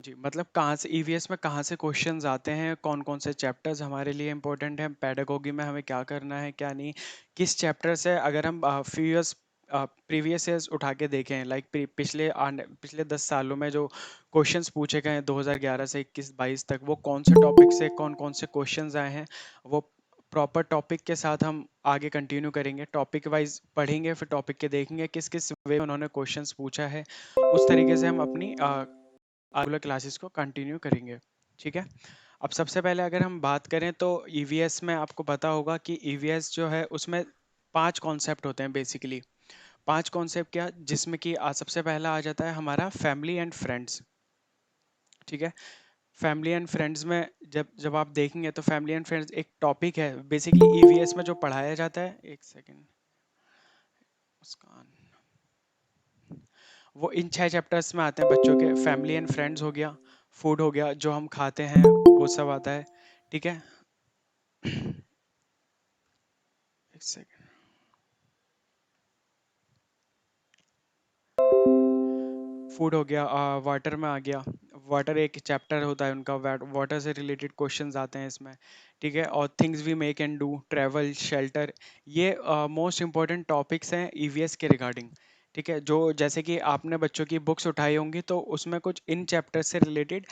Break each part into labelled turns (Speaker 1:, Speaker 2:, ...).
Speaker 1: जी, मतलब कहाँ से ईवीएस में कहाँ से क्वेश्चंस आते हैं, कौन-कौन से चैप्टर्स हमारे लिए इम्पोर्टेंट हैं, पेडागोगी में हमें क्या करना है, क्या नहीं, किस चैप्टर से अगर हम फ्यू इयर्स प्रीवियस ईयर्स उठा के देखें, लाइक पिछले 10 सालों में जो क्वेश्चंस पूछे गए हैं 2011 से 21-22 तक, वो कौन से टॉपिक से कौन-कौन से क्वेश्चंस आए हैं, वो प्रॉपर टॉपिक के साथ हम आगे कंटिन्यू करेंगे। टॉपिक वाइज पढ़ेंगे, फिर टॉपिक के देखेंगे किस-किस वे में उन्होंने क्वेश्चंस पूछा है। उस तरीके से हम अपनी रेगुलर क्लासेस को कंटिन्यू करेंगे। ठीक है। अब सबसे पहले अगर हम बात करें तो ईवीएस में आपको पता होगा कि ईवीएस जो है उसमें 5 कॉन्सेप्ट होते हैं बेसिकली। 5 कॉन्सेप्ट क्या, जिसमें कि सबसे पहला आ जाता है हमारा फैमिली एंड फ्रेंड्स। ठीक है। फैमिली एंड फ्रेंड्स में जब जब आप देखेंगे तो फैमिली एंड फ्रेंड्स एक टॉपिक है बेसिकली ईवीएस में जो पढ़ाया जाता है। एक सेकेंड, मुस्कान। वो इन 6 चैप्टर्स में आते हैं बच्चों के। फैमिली एंड फ्रेंड्स हो गया, फूड हो गया, जो हम खाते हैं वो सब आता है। ठीक है। एक सेकेंड। फूड हो गया, वाटर में आ गया। वाटर एक चैप्टर होता है उनका, वाटर से रिलेटेड क्वेश्चंस आते हैं इसमें। ठीक है। और things we make and do, travel, shelter, ये मोस्ट इंपॉर्टेंट टॉपिक्स हैं ईवीएस के रिगार्डिंग। ठीक है। जो जैसे कि आपने बच्चों की बुक्स उठाई होंगी तो उसमें कुछ इन चैप्टर से रिलेटेड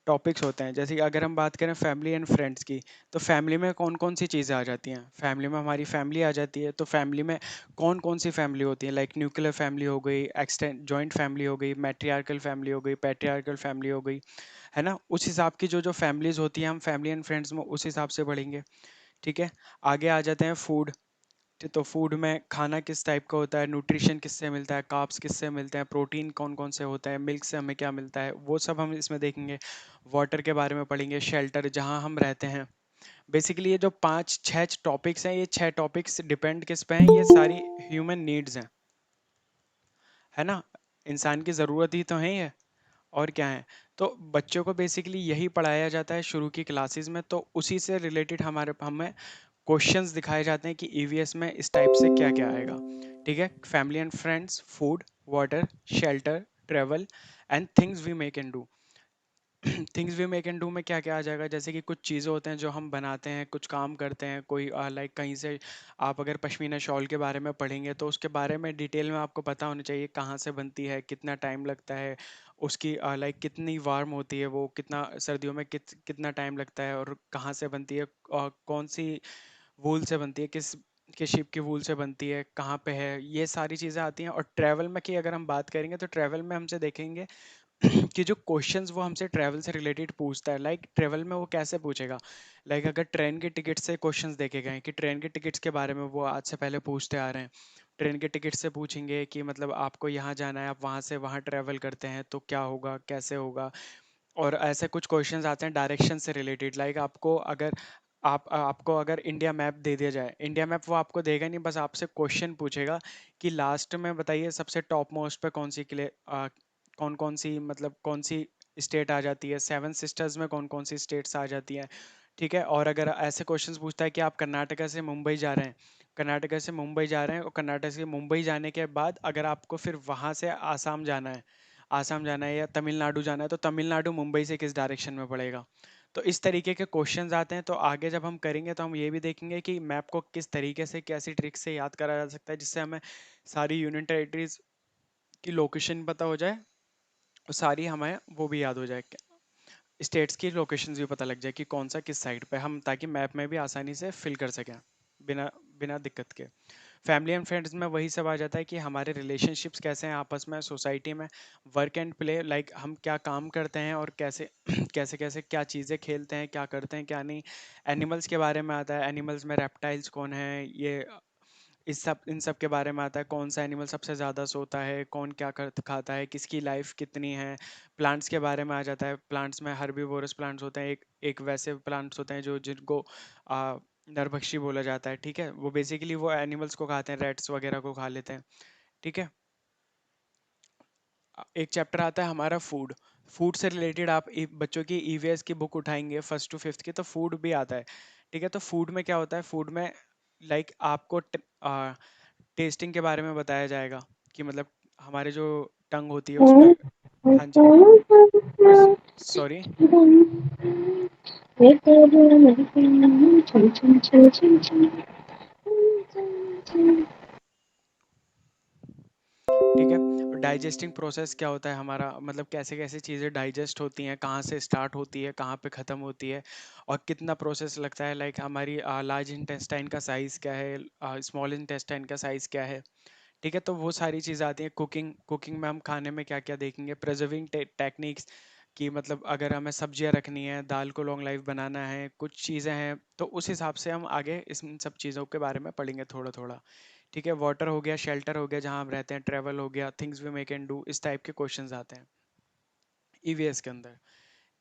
Speaker 1: टॉपिक्स होते हैं। जैसे कि अगर हम बात करें फैमिली एंड फ्रेंड्स की, तो फैमिली में कौन कौन सी चीज़ें आ जाती हैं। फैमिली में हमारी फैमिली आ जाती है। तो फैमिली में कौन कौन सी फैमिली होती है, लाइक न्यूक्लियर फैमिली हो गई, एक्सटेंड जॉइंट फैमिली हो गई, मैट्रियार्कल फैमिली हो गई, पैट्रियार्कल फैमिली हो गई, है ना। उस हिसाब की जो जो फैमिलीज होती हैं हम फैमिली एंड फ्रेंड्स में उस हिसाब से पढ़ेंगे। ठीक है। आगे आ जाते हैं फूड। तो फूड में खाना किस टाइप का होता है, न्यूट्रिशन किससे मिलता है, कार्ब्स किससे मिलते हैं, प्रोटीन कौन कौन से होता है, मिल्क से हमें क्या मिलता है, वो सब हम इसमें देखेंगे। वाटर के बारे में पढ़ेंगे, शेल्टर जहाँ हम रहते हैं। बेसिकली ये जो 5-6 टॉपिक्स हैं, ये 6 टॉपिक्स डिपेंड किस पे हैं, ये सारी ह्यूमन नीड्स हैं, है ना। इंसान की ज़रूरत ही तो है ये, और क्या है। तो बच्चों को बेसिकली यही पढ़ाया जाता है शुरू की क्लासेस में, तो उसी से रिलेटेड हमारे हमें क्वेश्चंस दिखाए जाते हैं कि ईवीएस में इस टाइप से क्या क्या आएगा। ठीक है। Family and friends, food, water, shelter, travel and things we make and do. Things we make and do में क्या क्या आ जाएगा, जैसे कि कुछ चीज़ें होते हैं जो हम बनाते हैं, कुछ काम करते हैं, कोई लाइक कहीं से आप अगर पश्मीना शॉल के बारे में पढ़ेंगे तो उसके बारे में डिटेल में आपको पता होना चाहिए कहाँ से बनती है, कितना टाइम लगता है उसकी, लाइक कितनी वार्म होती है वो, कितना सर्दियों में कितना टाइम लगता है, और कहाँ से बनती है, कौन सी वूल से बनती है, किस शिप की वूल से बनती है, कहाँ पे है, ये सारी चीज़ें आती हैं। और ट्रैवल में की अगर हम बात करेंगे तो ट्रैवल में हमसे देखेंगे कि जो क्वेश्चंस वो हमसे ट्रैवल से रिलेटेड पूछता है, लाइक ट्रैवल में वो कैसे पूछेगा। लाइक अगर ट्रेन के टिकट से क्वेश्चंस देखे गए कि ट्रेन के टिकट्स के बारे में वो आज से पहले पूछते आ रहे हैं। ट्रेन के टिकट से पूछेंगे कि मतलब आपको यहाँ जाना है, आप वहाँ से वहाँ ट्रैवल करते हैं तो क्या होगा, कैसे होगा। और ऐसे कुछ क्वेश्चंस आते हैं डायरेक्शन से रिलेटेड, लाइक आपको अगर इंडिया मैप दे दिया जाए, इंडिया मैप वो आपको देगा नहीं, बस आपसे क्वेश्चन पूछेगा कि लास्ट में बताइए सबसे टॉप मोस्ट पे कौन सी कौन कौन सी मतलब कौन सी स्टेट आ जाती है, 7 सिस्टर्स में कौन कौन सी स्टेट्स आ जाती हैं। ठीक है। और अगर ऐसे क्वेश्चंस पूछता है कि आप कर्नाटका से मुंबई जा रहे हैं, कर्नाटका से मुंबई जा रहे हैं, और कर्नाटक से मुंबई जाने के बाद अगर आपको फिर वहां से आसाम जाना है, आसाम जाना है या तमिलनाडु जाना है, तो तमिलनाडु मुंबई से किस डायरेक्शन में पड़ेगा। तो इस तरीके के क्वेश्चंस आते हैं। तो आगे जब हम करेंगे तो हम ये भी देखेंगे कि मैप को किस तरीके से, कैसी ट्रिक से याद करा जा सकता है जिससे हमें सारी यूनियन टेरिटरीज की लोकेशन पता हो जाए, और सारी हमें वो भी याद हो जाए, स्टेट्स की लोकेशंस भी पता लग जाए कि कौन सा किस साइड पे हम, ताकि मैप में भी आसानी से फिल कर सकें बिना बिना दिक्कत के। फैमिली एंड फ्रेंड्स में वही सब आ जाता है कि हमारे रिलेशनशिप्स कैसे हैं आपस में, सोसाइटी में, वर्क एंड प्ले, लाइक हम क्या काम करते हैं और कैसे कैसे कैसे क्या चीज़ें खेलते हैं, क्या करते हैं, क्या नहीं। एनिमल्स के बारे में आता है, एनिमल्स में रेप्टाइल्स कौन है, ये इन सब के बारे में आता है, कौन सा एनिमल सबसे ज़्यादा सोता है, कौन क्या खाता है, किसकी लाइफ कितनी है। प्लांट्स के बारे में आ जाता है, प्लांट्स में हर्बीवोरस प्लांट्स होते हैं, एक एक वैसे प्लांट्स होते हैं जो जिनको आ, नरभक्षी बोला जाता है। ठीक है। वो बेसिकली वो एनिमल्स को खाते हैं, रेट्स वगैरह को खा लेते हैं। ठीक है। एक चैप्टर आता है हमारा फूड। फूड से रिलेटेड आप बच्चों की ईवीएस की बुक उठाएंगे फर्स्ट टू फिफ्थ की, तो फूड भी आता है। ठीक है। तो फूड में क्या होता है, फूड में लाइक आपको टेस्टिंग के बारे में बताया जाएगा कि मतलब हमारे जो टंग होती है उसमें, हाँ जी। सॉरी। ठीक है। डाइजेस्टिंग प्रोसेस क्या होता है हमारा, मतलब कैसे कैसे चीज़ें डाइजेस्ट होती हैं, कहाँ से स्टार्ट होती है, कहाँ पे ख़त्म होती है, और कितना प्रोसेस लगता है। लाइक हमारी लार्ज इंटेस्टाइन का साइज़ क्या है, स्मॉल इंटेस्टाइन का साइज़ क्या है। ठीक है, तो वो सारी चीज़ें आती हैं। कुकिंग कुकिंग में हम खाने में क्या क्या देखेंगे, प्रिजर्विंग टेक्निक्स, कि मतलब अगर हमें सब्जियां रखनी है, दाल को लॉन्ग लाइफ बनाना है, कुछ चीज़ें हैं, तो उस हिसाब से हम आगे इस इन सब चीज़ों के बारे में पढ़ेंगे थोड़ा थोड़ा। ठीक है, वाटर हो गया, शेल्टर हो गया जहाँ हम रहते हैं, ट्रेवल हो गया, things we make and do, इस टाइप के क्वेश्चंस आते हैं ईवीएस के अंदर।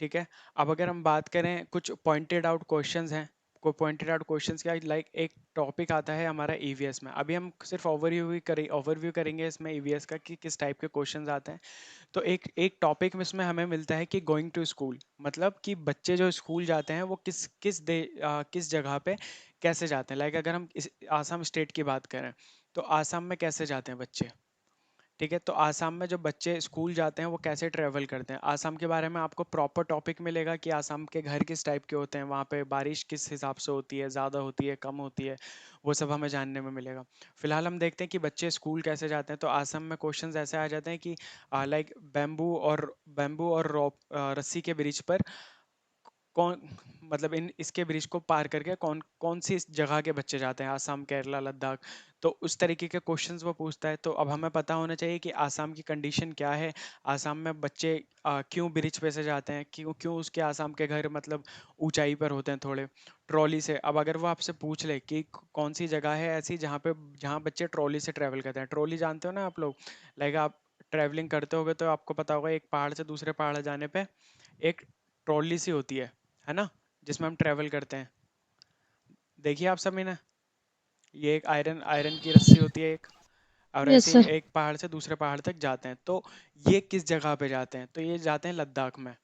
Speaker 1: ठीक है। अब अगर हम बात करें, कुछ पॉइंटेड आउट क्वेश्चंस हैं। को पॉइंटेड आउट क्वेश्चंस क्या, लाइक एक टॉपिक आता है हमारा ईवीएस में, अभी हम सिर्फ ओवरव्यू करेंगे इसमें ईवीएस का कि किस टाइप के क्वेश्चंस आते हैं। तो एक एक टॉपिक में इसमें हमें मिलता है कि गोइंग टू स्कूल, मतलब कि बच्चे जो स्कूल जाते हैं वो किस जगह पे कैसे जाते हैं। लाइक अगर हम आसाम स्टेट की बात करें, तो आसाम में कैसे जाते हैं बच्चे। ठीक है, तो आसाम में जो बच्चे स्कूल जाते हैं वो कैसे ट्रेवल करते हैं, आसाम के बारे में आपको प्रॉपर टॉपिक मिलेगा कि आसाम के घर किस टाइप के होते हैं, वहाँ पे बारिश किस हिसाब से होती है, ज़्यादा होती है, कम होती है, वो सब हमें जानने में मिलेगा। फिलहाल हम देखते हैं कि बच्चे स्कूल कैसे जाते हैं। तो आसाम में क्वेश्चंस ऐसे आ जाते हैं कि लाइक बैम्बू और रस्सी के ब्रिज पर कौन, मतलब इन इसके ब्रिज को पार करके कौन कौन सी इस जगह के बच्चे जाते हैं, आसाम, केरला, लद्दाख। तो उस तरीके के क्वेश्चंस वो पूछता है। तो अब हमें पता होना चाहिए कि आसाम की कंडीशन क्या है, आसाम में बच्चे क्यों ब्रिज पे से जाते हैं, क्यों क्यों उसके आसाम के घर मतलब ऊंचाई पर होते हैं थोड़े, ट्रॉली से। अब अगर वो आपसे पूछ ले कि कौन सी जगह है ऐसी जहाँ बच्चे ट्रॉली से ट्रैवल करते हैं, ट्रॉली जानते हो ना आप लोग। लाइक आप ट्रैवलिंग करते होगे तो आपको पता होगा, एक पहाड़ से दूसरे पहाड़ जाने पे एक ट्रॉली सी होती है ना, जिसमें हम ट्रेवल करते हैं। देखिए आप सभी ने, ये एक आयरन आयरन की रस्सी होती है एक, और
Speaker 2: यस
Speaker 1: ऐसे ही
Speaker 2: सर।
Speaker 1: एक पहाड़ से दूसरे पहाड़ तक जाते हैं। तो ये किस जगह पे जाते हैं, तो ये जाते हैं लद्दाख में,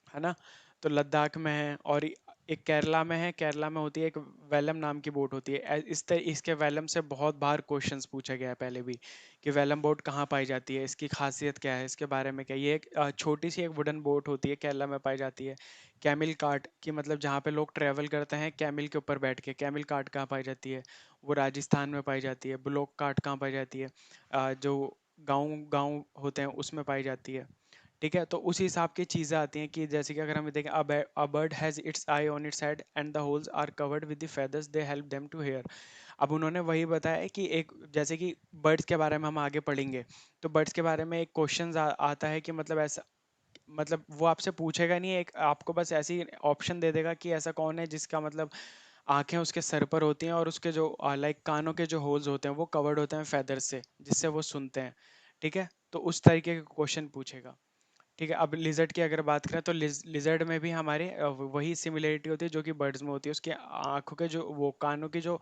Speaker 1: है ना। तो लद्दाख में है, और एक केरला में है, केरला में होती है एक वेलम नाम की बोट होती है। इसके वेलम से बहुत बार क्वेश्चंस पूछा गया है पहले भी, कि वेलम बोट कहाँ पाई जाती है, इसकी खासियत क्या है, इसके बारे में क्या। ये एक छोटी सी एक वुडन बोट होती है, केरला में पाई जाती है। कैमिल कार्ट की, मतलब जहाँ पे लोग ट्रेवल करते हैं कैमिल के ऊपर बैठ के, कैमिल कार्ट कहाँ पाई जाती है, वो राजस्थान में पाई जाती है। ब्लॉक कार्ट कहाँ पाई जाती है, जो गाँव गाँव होते हैं उसमें पाई जाती है। ठीक है, तो उसी हिसाब की चीज़ें आती हैं कि जैसे कि अगर हम देखें, a bird has its eye on its head and the holes are covered with the feathers they help them to hear. अब उन्होंने वही बताया है कि एक, जैसे कि बर्ड्स के बारे में हम आगे पढ़ेंगे, तो बर्ड्स के बारे में एक क्वेश्चन आता है कि मतलब ऐसा, मतलब वो आपसे पूछेगा नहीं, एक आपको बस ऐसी ऑप्शन दे देगा कि ऐसा कौन है जिसका मतलब आंखें उसके सर पर होती हैं, और उसके जो लाइक कानों के जो होल्स होते हैं वो कवर्ड होते हैं फेदर से, जिससे वो सुनते हैं। ठीक है, तो उस तरीके के क्वेश्चन पूछेगा। ठीक है, अब लिजर्ड की अगर बात करें, तो लिजर्ड में भी हमारे वही सिमिलरिटी होती है जो कि बर्ड्स में होती है। उसके आंखों के जो, वो कानों के जो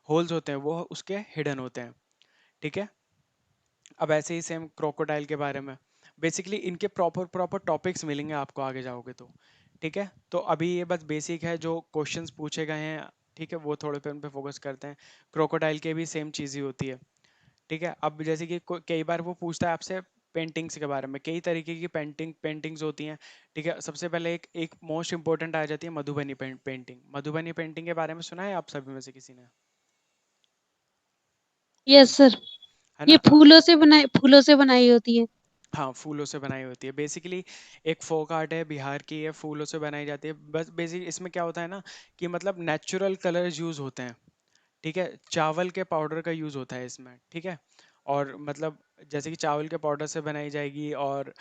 Speaker 1: होल्स होते हैं वो उसके हिडन होते हैं। ठीक है, अब ऐसे ही सेम क्रोकोडाइल के बारे में, बेसिकली इनके प्रॉपर प्रॉपर टॉपिक्स मिलेंगे आपको आगे जाओगे तो। ठीक है, तो अभी ये बस बेसिक है जो क्वेश्चंस पूछे गए हैं। ठीक है, वो थोड़े पे उन पे फोकस करते हैं। क्रोकोडाइल के भी सेम चीज़ ही होती है। ठीक है, अब जैसे कि कई बार वो पूछता है आपसे पेंटिंग्स के बारे में, कई तरीके की पेंटिंग्स होती हैं। ठीक है, सबसे पहले एक एक मोस्ट इंपॉर्टेंट आ जाती है मधुबनी पेंटिंग। मधुबनी पेंटिंग के बारे में सुना है आप सभी में से किसी ने,
Speaker 2: यस सर।
Speaker 1: है
Speaker 2: ये
Speaker 1: ना।
Speaker 2: फूलों से बनाई होती है।
Speaker 1: हाँ, फूलों से बनाई होती है बेसिकली। एक फोक आर्ट है बिहार की, है फूलों से बनाई जाती है। बस बेसिक इसमें क्या होता है ना, कि मतलब नेचुरल कलर्स यूज होते हैं। ठीक है, चावल के पाउडर का यूज होता है इसमें। ठीक है, और मतलब जैसे कि चावल के पाउडर से बनाई जाएगी, और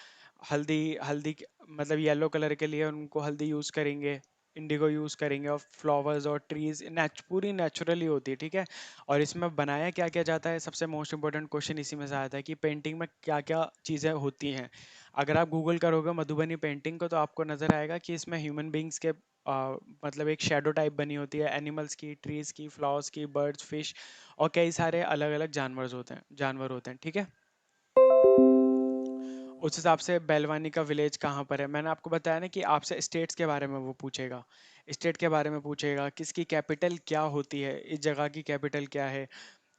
Speaker 1: हल्दी हल्दी मतलब येलो कलर के लिए उनको हल्दी यूज करेंगे, इंडिगो यूज करेंगे, और फ्लावर्स और ट्रीज पूरी नेचुरली होती है। ठीक है, और इसमें बनाया क्या क्या जाता है, सबसे मोस्ट इंपॉर्टेंट क्वेश्चन इसी में से आता है कि पेंटिंग में क्या क्या चीज़ें होती हैं। अगर आप गूगल करोगे मधुबनी पेंटिंग को, तो आपको नजर आएगा कि इसमें ह्यूमन बींग्स के मतलब एक शेडो टाइप बनी होती है, एनिमल्स की, ट्रीज की, फ्लावर्स की, बर्ड्स, फिश, और कई सारे अलग अलग जानवर होते हैं। ठीक है, उस हिसाब से बैलवानी का विलेज कहाँ पर है, मैंने आपको बताया ना कि आपसे स्टेट्स के बारे में वो पूछेगा। स्टेट के बारे में पूछेगा, किसकी कैपिटल क्या होती है, इस जगह की कैपिटल क्या है,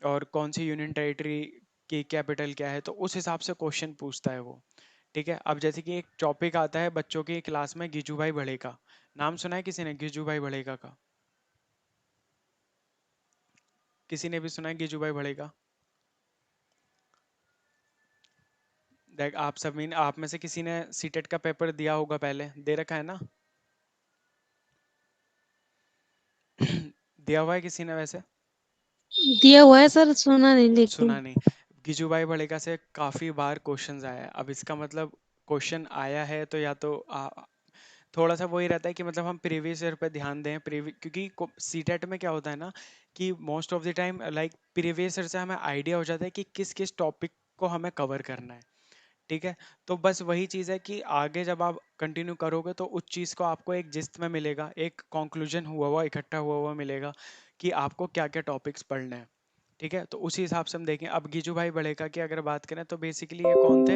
Speaker 1: और कौन सी यूनियन टेरिटरी की कैपिटल क्या है, तो उस हिसाब से क्वेश्चन पूछता है वो। ठीक है, अब जैसे कि एक टॉपिक आता है बच्चों की क्लास में, गिजू भाई बड़े का। नाम सुना है किसी ने गिजू भाई बड़ेका का? किसी ने भी सुना है गिजू भाई बड़ेका? देख, आप में से किसी ने सीटेट का पेपर दिया होगा, पहले दे रखा है ना? दिया हुआ है किसी ने वैसे?
Speaker 2: दिया हुआ है सर, सुना नहीं
Speaker 1: सुना
Speaker 2: लेकिन।
Speaker 1: नहीं। गिजूभाई बड़ेका से काफी बार क्वेश्चंस आया है। अब इसका मतलब क्वेश्चन आया है तो या तो थोड़ा सा वही रहता है कि मतलब हम प्रीवियस ईयर पे ध्यान दें, क्योंकि सीटेट में क्या होता है ना, कि most of the time like previous year से हमें आइडिया हो जाता है कि किस किस टॉपिक को हमें कवर करना है। ठीक है, तो बस वही चीज़ है कि आगे जब आप कंटिन्यू करोगे तो उस चीज़ को आपको एक जिस्त में मिलेगा, एक कंक्लूजन हुआ हुआ इकट्ठा हुआ हुआ मिलेगा कि आपको क्या क्या टॉपिक्स पढ़ने हैं। ठीक है, तो उसी हिसाब से हम देखें। अब गिजू भाई बड़ेका की अगर बात करें तो बेसिकली ये कौन थे?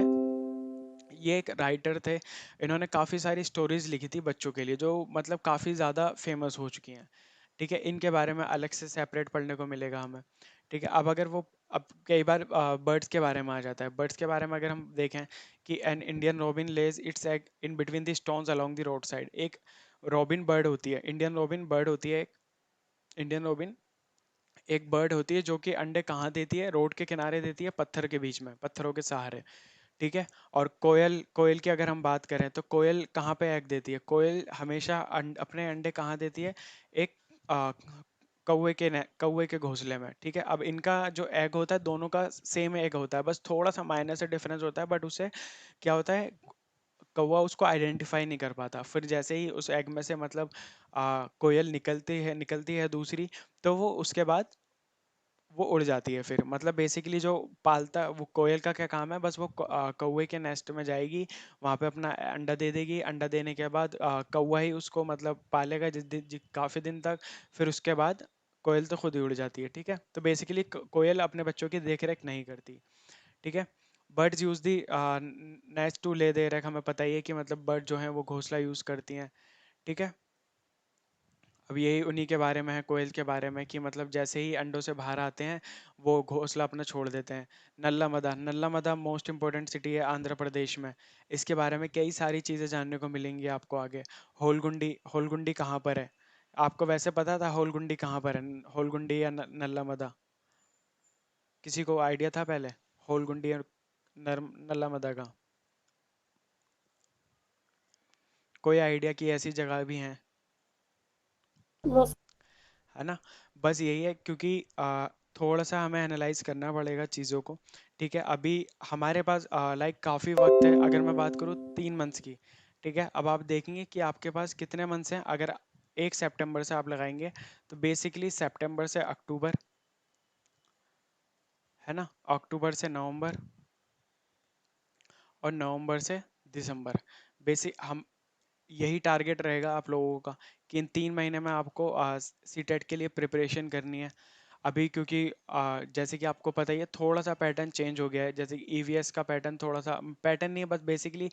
Speaker 1: ये एक राइटर थे। इन्होंने काफ़ी सारी स्टोरीज लिखी थी बच्चों के लिए, जो मतलब काफ़ी ज़्यादा फेमस हो चुकी हैं। ठीक है, इनके बारे में अलग से सेपरेट पढ़ने को मिलेगा हमें। ठीक है, अब अगर वो, अब कई बार बर्ड्स के बारे में आ जाता है। बर्ड्स के बारे में अगर हम देखें कि an Indian robin Lay's it's egg in between the stones along the road side. एक रॉबिन बर्ड होती है, इंडियन रॉबिन बर्ड होती है, एक इंडियन रॉबिन एक बर्ड होती है जो कि अंडे कहाँ देती है? रोड के किनारे देती है, पत्थर के बीच में, पत्थरों के सहारे। ठीक है, और कोयल, कोयल की अगर हम बात करें तो कोयल कहाँ पे एग देती है? कोयल हमेशा अपने अंडे कहाँ देती है? एक आ, कौवे के घोंसले में। ठीक है, अब इनका जो एग होता है दोनों का सेम एग होता है, बस थोड़ा सा माइनर से डिफरेंस होता है, बट उससे क्या होता है, कौवा उसको आइडेंटिफाई नहीं कर पाता। फिर जैसे ही उस एग में से मतलब कोयल निकलती है दूसरी, तो वो उसके बाद वो उड़ जाती है। फिर मतलब बेसिकली जो पालता, वो कोयल का क्या काम है, बस वो कौवे के नेस्ट में जाएगी, वहां पे अपना अंडा दे देगी। अंडा देने के बाद कौवा ही उसको मतलब पालेगा काफी दिन तक। फिर उसके बाद कोयल तो खुद ही उड़ जाती है। ठीक है, तो बेसिकली कोयल अपने बच्चों की देख रेख नहीं करती। ठीक है, birds use the nest to lay they रख, हमें पता ही है कि मतलब बर्ड जो है वो घोंसला यूज करती हैं। ठीक है, अब यही उन्हीं के बारे में है, कोयल के बारे में, कि मतलब जैसे ही अंडों से बाहर आते हैं वो घोंसला अपना छोड़ देते हैं। नल्ला मदा मोस्ट इंपॉर्टेंट सिटी है आंध्र प्रदेश में। इसके बारे में कई सारी चीज़ें जानने को मिलेंगी आपको आगे। होलगुंडी, होलगुंडी कहाँ पर है? आपको वैसे पता था होलगुंडी कहाँ पर है? होलगुंडी या नल्ला मदा? किसी को आइडिया था पहले होलगुंडी और नल्ला मदा का? कोई आइडिया कि ऐसी जगह भी हैं?
Speaker 2: बस।
Speaker 1: है ना? बस यही है, क्योंकि थोड़ा सा हमें एनालाइज करना पड़ेगा चीज़ों को। ठीक है, अभी हमारे पास लाइक काफ़ी वक्त है। अगर मैं बात करूँ 3 मंथ्स की, ठीक है, अब आप देखेंगे कि आपके पास कितने मंथ्स हैं। अगर 1 सितंबर से आप लगाएंगे तो बेसिकली सितंबर से अक्टूबर, है ना, अक्टूबर से नवंबर, और नवंबर से दिसंबर। बेसिक हम यही टारगेट रहेगा आप लोगों का कि इन 3 महीने में आपको सीटेट के लिए प्रिपरेशन करनी है। अभी क्योंकि जैसे कि आपको पता ही है, थोड़ा सा पैटर्न चेंज हो गया है। जैसे कि ईवीएस का पैटर्न, थोड़ा सा पैटर्न नहीं है, बस बेसिकली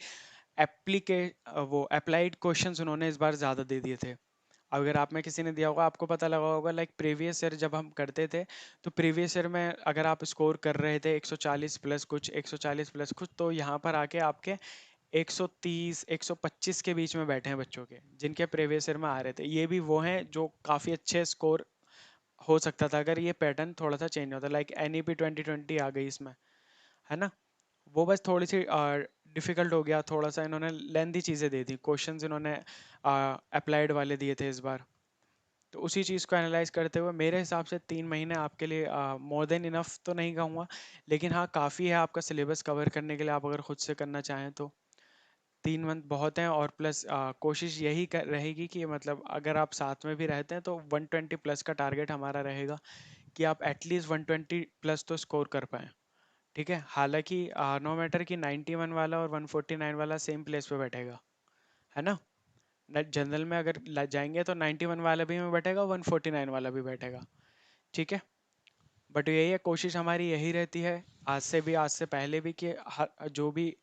Speaker 1: एप्लीके वो अप्लाइड क्वेश्चंस उन्होंने इस बार ज़्यादा दे दिए थे। अगर आप में किसी ने दिया होगा आपको पता लगा होगा, लाइक प्रीवियस ईयर जब हम करते थे, तो प्रीवियस ईयर में अगर आप स्कोर कर रहे थे 140 प्लस कुछ, 140 प्लस कुछ, तो यहाँ पर आके आपके 130 125 के बीच में बैठे हैं बच्चों के, जिनके प्रीवियस ईयर में आ रहे थे। ये भी वो हैं जो काफ़ी अच्छे स्कोर हो सकता था अगर ये पैटर्न थोड़ा सा चेंज होता। लाइक एनईपी 2020 आ गई इसमें, है ना? वो बस थोड़ी सी डिफिकल्ट हो गया, थोड़ा सा इन्होंने लेंदी चीज़ें दे दी, क्वेश्चंस इन्होंने अप्लाइड वाले दिए थे इस बार। तो उसी चीज़ को एनालाइज करते हुए मेरे हिसाब से 3 महीने आपके लिए मोर देन इनफ तो नहीं कहूँगा, लेकिन हाँ काफ़ी है आपका सिलेबस कवर करने के लिए, आप अगर खुद से करना चाहें तो 3 मंथ बहुत हैं। और प्लस कोशिश यही रहेगी कि मतलब अगर आप साथ में भी रहते हैं तो 120 प्लस का टारगेट हमारा रहेगा, कि आप एटलीस्ट 120 प्लस तो स्कोर कर पाएँ। ठीक है, हालांकि नो मैटर कि 91 वाला और 149 वाला सेम प्लेस पे बैठेगा, है ना? जनरल में अगर जाएंगे तो 91 वाला भी में बैठेगा, 149 वाला भी बैठेगा। ठीक है, बट यही है, कोशिश हमारी यही रहती है, आज से भी, आज से पहले भी, कि जो भी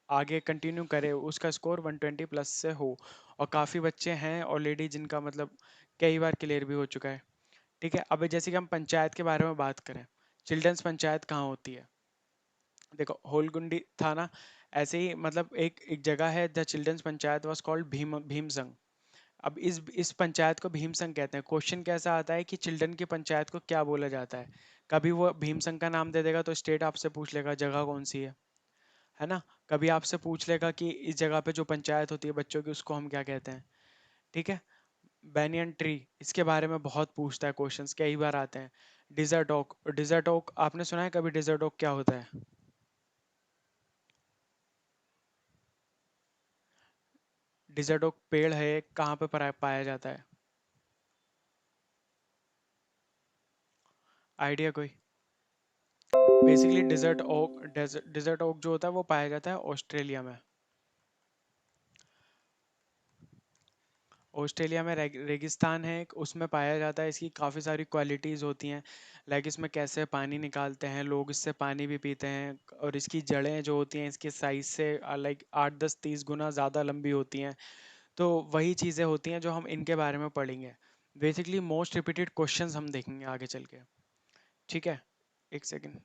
Speaker 1: आगे कंटिन्यू करे उसका स्कोर 120 प्लस से हो। और काफ़ी बच्चे हैं ऑलरेडी जिनका मतलब कई बार क्लियर भी हो चुका है। ठीक है, अब जैसे कि हम पंचायत के बारे में बात करें, चिल्ड्रंस पंचायत कहाँ होती है? देखो होलगुंडी थाना, ऐसे ही मतलब एक जगह है, the children's panchayat was called Bhimasangha. अब इस पंचायत को भीमसंग कहते हैं। क्वेश्चन कैसा आता है कि चिल्ड्रन की पंचायत को क्या बोला जाता है। कभी वो भीमसंग का नाम दे देगा तो स्टेट आपसे पूछ लेगा जगह कौन सी है ना। कभी आपसे पूछ लेगा कि इस जगह पे जो पंचायत होती है बच्चों की उसको हम क्या कहते हैं। ठीक है। बैनियन ट्री, इसके बारे में बहुत पूछता है, क्वेश्चंस कई बार आते हैं। डिजर्ट ओक, डिजर्ट ओक आपने सुना है कभी डिजर्ट ओक क्या होता है। डिजर्ट ओक पेड़ है, कहाँ पे पाया जाता है, आइडिया कोई। बेसिकली डिजर्ट ओक जो होता है वो पाया जाता है ऑस्ट्रेलिया में। ऑस्ट्रेलिया में रेगिस्तान है एक, उसमें पाया जाता है। इसकी काफ़ी सारी क्वालिटीज़ होती हैं। लाइक इसमें कैसे पानी निकालते हैं लोग, इससे पानी भी पीते हैं। और इसकी जड़ें जो होती हैं इसके साइज से लाइक 8 10 30 गुना ज़्यादा लंबी होती हैं। तो वही चीज़ें होती हैं जो हम इनके बारे में पढ़ेंगे। बेसिकली मोस्ट रिपीटेड क्वेश्चंस हम देखेंगे आगे चल के। ठीक है, एक सेकेंड।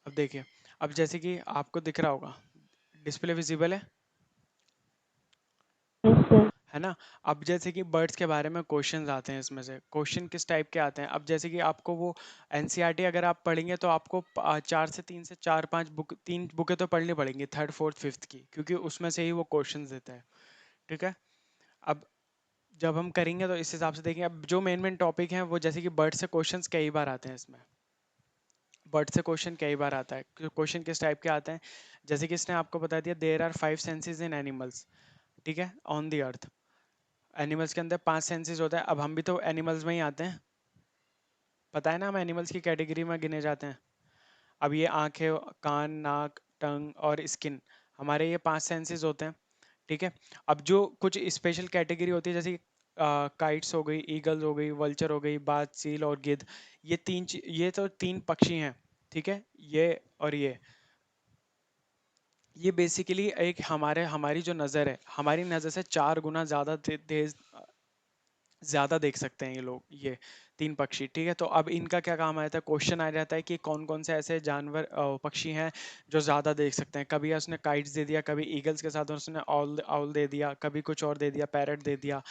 Speaker 1: अब देखिए, अब जैसे कि आपको दिख रहा होगा, डिस्प्ले विजिबल
Speaker 2: सर।
Speaker 1: है ना। अब जैसे कि बर्ड्स के बारे में क्वेश्चंस आते हैं, इसमें से क्वेश्चन किस टाइप के आते हैं। अब जैसे कि आपको वो एनसीईआरटी अगर आप पढ़ेंगे तो आपको 3 से 4 5 बुक, 3 बुकें तो पढ़नी पड़ेंगी, थर्ड फोर्थ फिफ्थ की, क्योंकि उसमें से ही वो क्वेश्चंस देता है। ठीक है। अब जब हम करेंगे तो इस हिसाब से देखेंगे। अब जो मेन मेन टॉपिक हैं वो जैसे कि बर्ड से क्वेश्चंस कई बार आते हैं इसमें। बर्ड से क्वेश्चन कई बार आता है। क्वेश्चन किस टाइप के आते हैं, जैसे कि इसने आपको बता दिया there are 5 senses in animals. ठीक है, ऑन द अर्थ। एनिमल्स के अंदर 5 सेंसेस होता है। अब हम भी तो एनिमल्स में ही आते हैं, पता है ना, हम एनिमल्स की कैटेगरी में गिने जाते हैं। अब ये आंखें, कान, नाक, टंग और स्किन, हमारे ये 5 सेंसेस होते हैं। ठीक है। अब जो कुछ स्पेशल कैटेगरी होती है, जैसे काइट्स हो गई, ईगल्स हो गई, वल्चर हो गई, बाज, सील और गिद्ध, ये तो 3 पक्षी हैं। ठीक है। ये और ये बेसिकली एक हमारी जो नज़र है, हमारी नज़र से 4 गुना ज़्यादा तेज, ज्यादा देख सकते हैं ये लोग, ये 3 पक्षी। ठीक है। तो अब इनका क्या काम आ जाता है, क्वेश्चन आ जाता है कि कौन कौन से ऐसे जानवर, पक्षी हैं जो ज्यादा देख सकते हैं। कभी उसने काइट्स दे दिया, कभी ईगल्स के साथ उसने ऑल ऑल दे दिया, कभी कुछ और दे दिया, पैरट दे दिया।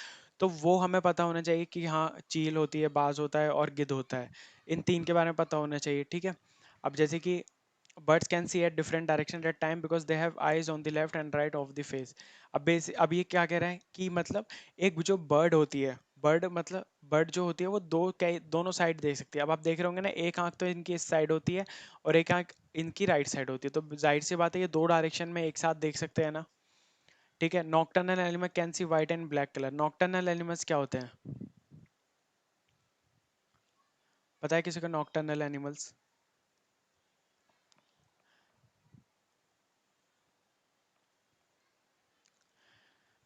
Speaker 1: तो वो हमें पता होना चाहिए कि हाँ, चील होती है, बाज होता है और गिद्ध होता है। इन 3 के बारे में पता होना चाहिए। ठीक है। अब जैसे कि birds can see at different direction at time because they have eyes on the left and right of the face। अब ये क्या कह रहा है कि मतलब एक जो बर्ड होती है, बर्ड मतलब बर्ड जो होती है वो दोनों साइड देख सकती है। अब आप देख रहे होंगे ना, एक आंख तो इनकी इस साइड होती है और एक आंख इनकी राइट साइड होती है, तो जाहिर सी बात है ये 2 डायरेक्शन में एक साथ देख सकते हैं ना। ठीक है। Nocturnal animal can see white and black colour. Nocturnal animals क्या होते हैं, पता है किसी को nocturnal animals.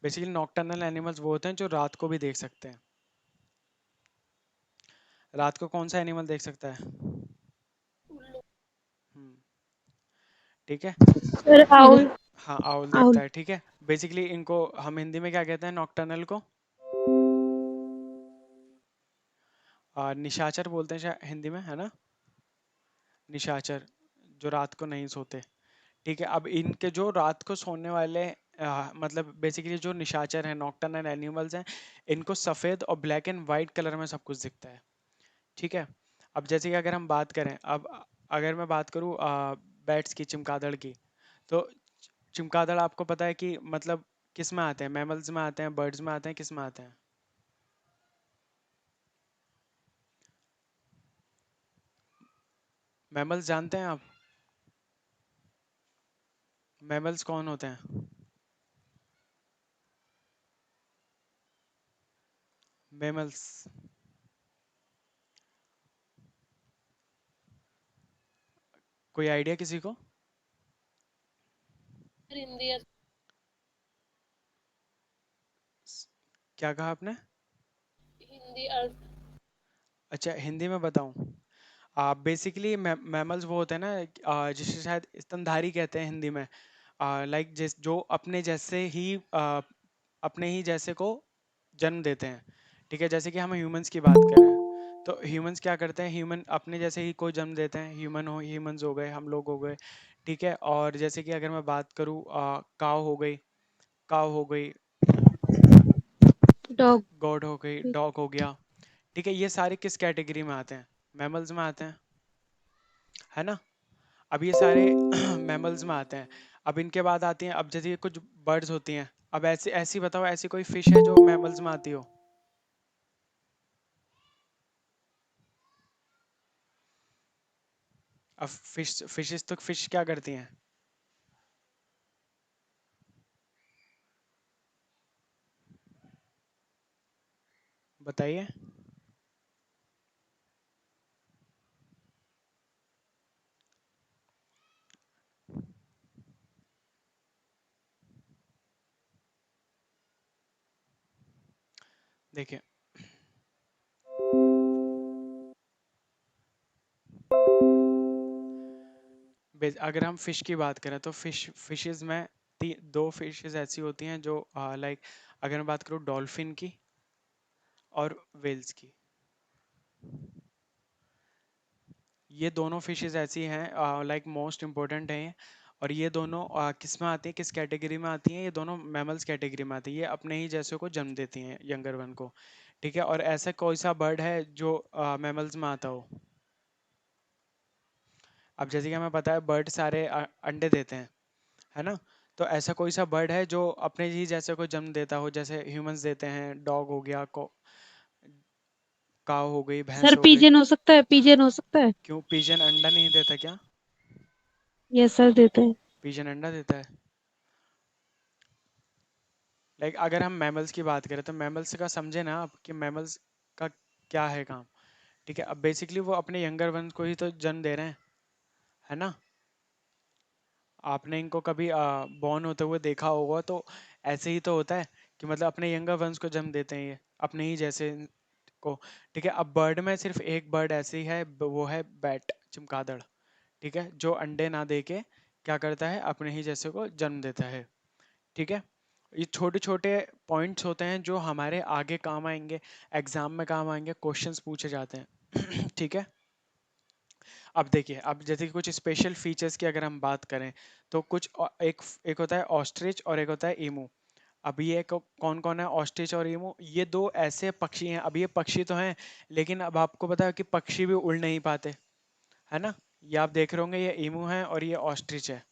Speaker 1: Basically nocturnal animals वो होते हैं जो रात को भी देख सकते हैं। रात को कौन सा एनिमल देख सकता है। हम्म। ठीक है।
Speaker 2: Sir owl.
Speaker 1: हाँ, आउल देखता
Speaker 2: आउल।
Speaker 1: है। ठीक है। बेसिकली इनको हम हिंदी में क्या कहते हैं, नॉकटर्नल को निशाचर बोलते हैं शायद हिंदी में, है ना। निशाचर, जो रात को नहीं सोते। ठीक है। अब इनके जो रात को सोने वाले, मतलब बेसिकली जो निशाचर हैं, नॉकटर्नल एनिमल्स हैं, इनको सफ़ेद और ब्लैक एंड वाइट कलर में सब कुछ दिखता है। ठीक है। अब जैसे कि अगर हम बात करें, अब अगर मैं बात करूँ बैट्स की, चमगादड़ की, तो चमगादड़ आपको पता है कि मतलब किस में आते हैं, मैमल्स में आते हैं, बर्ड्स में आते हैं, किस में आते हैं। मैमल्स जानते हैं आप, मैमल्स कौन होते हैं। मैमल्स, कोई आइडिया किसी को।
Speaker 2: हिंदी।
Speaker 1: क्या कहा आपने।
Speaker 2: हिंदी अर्थ।
Speaker 1: अच्छा, हिंदी में बताऊं? बेसिकली मैमल्स वो होते हैं ना, जिसे शायद स्तनधारी कहते हैं हिंदी में। लाइक जिस जो अपने ही जैसे को जन्म देते हैं। ठीक है, जैसे कि हम ह्यूमंस की बात करें, तो ह्यूमंस क्या करते हैं, ह्यूमन अपने जैसे ही कोई जन्म देते हैं, ह्यूमंस हो गए, हम लोग हो गए। ठीक है, और जैसे कि अगर मैं बात करूँ, काव हो गई,
Speaker 2: डॉग।
Speaker 1: गॉड हो गई, डॉग हो गया। ठीक है, ये सारे किस कैटेगरी में आते हैं? मैमल्स में आते हैं, है ना। अब ये सारे मैमल्स में आते हैं। अब इनके बाद आती हैं, अब जैसे ये कुछ बर्ड्स होती हैं। अब ऐसी ऐसी बताओ, ऐसी कोई फिश है जो मैमल्स में आती हो? अब फिशेस तो फिश क्या करती हैं? बताइए। देखिए, अगर हम फिश की बात करें तो फिशेस में दो फिशेस ऐसी होती हैं जो, लाइक, अगर मैं बात करूँ डॉल्फिन की और वेल्स की, ये दोनों फिशेस ऐसी हैं, लाइक मोस्ट इम्पोर्टेंट हैं ये। और ये दोनों किस में आती हैं, किस कैटेगरी में आती हैं? ये दोनों मैमल्स कैटेगरी में आती हैं। ये अपने ही जैसे को जन्म देती हैं, यंगर वन को। ठीक है, और ऐसा कोई सा बर्ड है जो मैमल्स में आता हो? अब जैसे कि हमें पता है बर्ड सारे अंडे देते हैं, है ना। तो ऐसा कोई सा बर्ड है जो अपने ही जैसे को जन्म देता हो, जैसे ह्यूमंस देते हैं, डॉग हो गया, काव हो गई, भैंस
Speaker 2: सर
Speaker 1: हो गई।
Speaker 2: पिजन हो सकता है, पिजन हो सकता है।
Speaker 1: क्यों, पिजन अंडा नहीं देता क्या?
Speaker 2: यस सर, देते हैं।
Speaker 1: पिजन अंडा देता है। लाइक अगर हम मैमल्स की बात करें तो मैमल्स का समझे ना आप, कि मैमल्स का क्या है काम। ठीक है, अब बेसिकली वो अपने यंगर वंस को ही तो जन्म दे रहे हैं, है ना। आपने इनको कभी बॉर्न होते हुए देखा होगा, तो ऐसे ही तो होता है कि मतलब अपने यंगर वंस को जन्म देते हैं ये, अपने ही जैसे को। ठीक है, अब बर्ड में सिर्फ एक बर्ड ऐसी है, वो है बैट, चमगादड़। ठीक है, जो अंडे ना दे के क्या करता है, अपने ही जैसे को जन्म देता है। ठीक है, ये छोटे छोटे पॉइंट्स होते हैं जो हमारे आगे काम आएंगे, एग्जाम में काम आएंगे, क्वेश्चंस पूछे जाते हैं। ठीक है, अब देखिए, अब जैसे कि कुछ स्पेशल फीचर्स की अगर हम बात करें, तो एक एक होता है ऑस्ट्रिच और एक होता है ईमू। अब ये कौन कौन है, ऑस्ट्रिच और ईमू? ये दो ऐसे पक्षी हैं, अब ये पक्षी तो हैं, लेकिन अब आपको पता है कि पक्षी भी उड़ नहीं पाते, है ना। ये आप देख रहे होंगे, ये ईमू है और ये ऑस्ट्रिच है।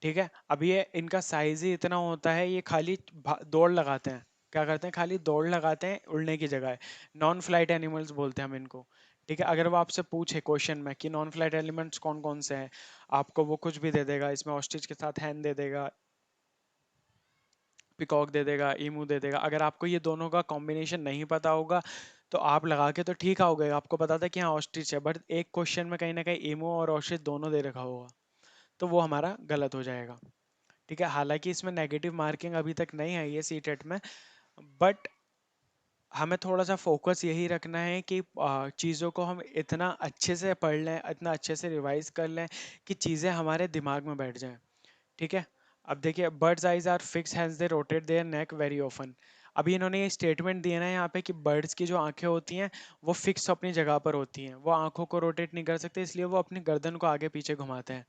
Speaker 1: ठीक है, अब ये इनका साइज ही इतना होता है, ये खाली दौड़ लगाते हैं। क्या करते हैं, खाली दौड़ लगाते हैं, उड़ने की जगह है। नॉन फ्लाइट एनिमल्स बोलते हैं हम इनको। ठीक है, अगर वो आपसे पूछे क्वेश्चन में कि नॉन फ्लाइट एलिमेंट्स कौन कौन से हैं, आपको वो कुछ भी दे देगा, इसमें ऑस्ट्रिच के साथ हैन दे देगा, पिकॉक दे देगा, ईमू दे देगा। अगर आपको ये दोनों का कॉम्बिनेशन नहीं पता होगा, तो आप लगा के तो ठीक आओगे, आपको पता था कि हाँ ऑस्ट्रिच है, बट एक क्वेश्चन में कहीं ना कहीं ईमू और ऑस्ट्रिच दोनों दे रखा होगा, तो वो हमारा गलत हो जाएगा। ठीक है, हालांकि इसमें नेगेटिव मार्किंग अभी तक नहीं आई है सी टेट में, बट हमें थोड़ा सा फोकस यही रखना है कि चीज़ों को हम इतना अच्छे से पढ़ लें, इतना अच्छे से रिवाइज कर लें कि चीज़ें हमारे दिमाग में बैठ जाएं। ठीक है, अब देखिए, birds eyes are fixed hence they rotate their neck very often. अभी इन्होंने ये स्टेटमेंट दिया ना यहाँ पे कि बर्ड्स की जो आंखें होती हैं वो फिक्स अपनी जगह पर होती हैं, वो आंखों को रोटेट नहीं कर सकते, इसलिए वो अपनी गर्दन को आगे पीछे घुमाते हैं।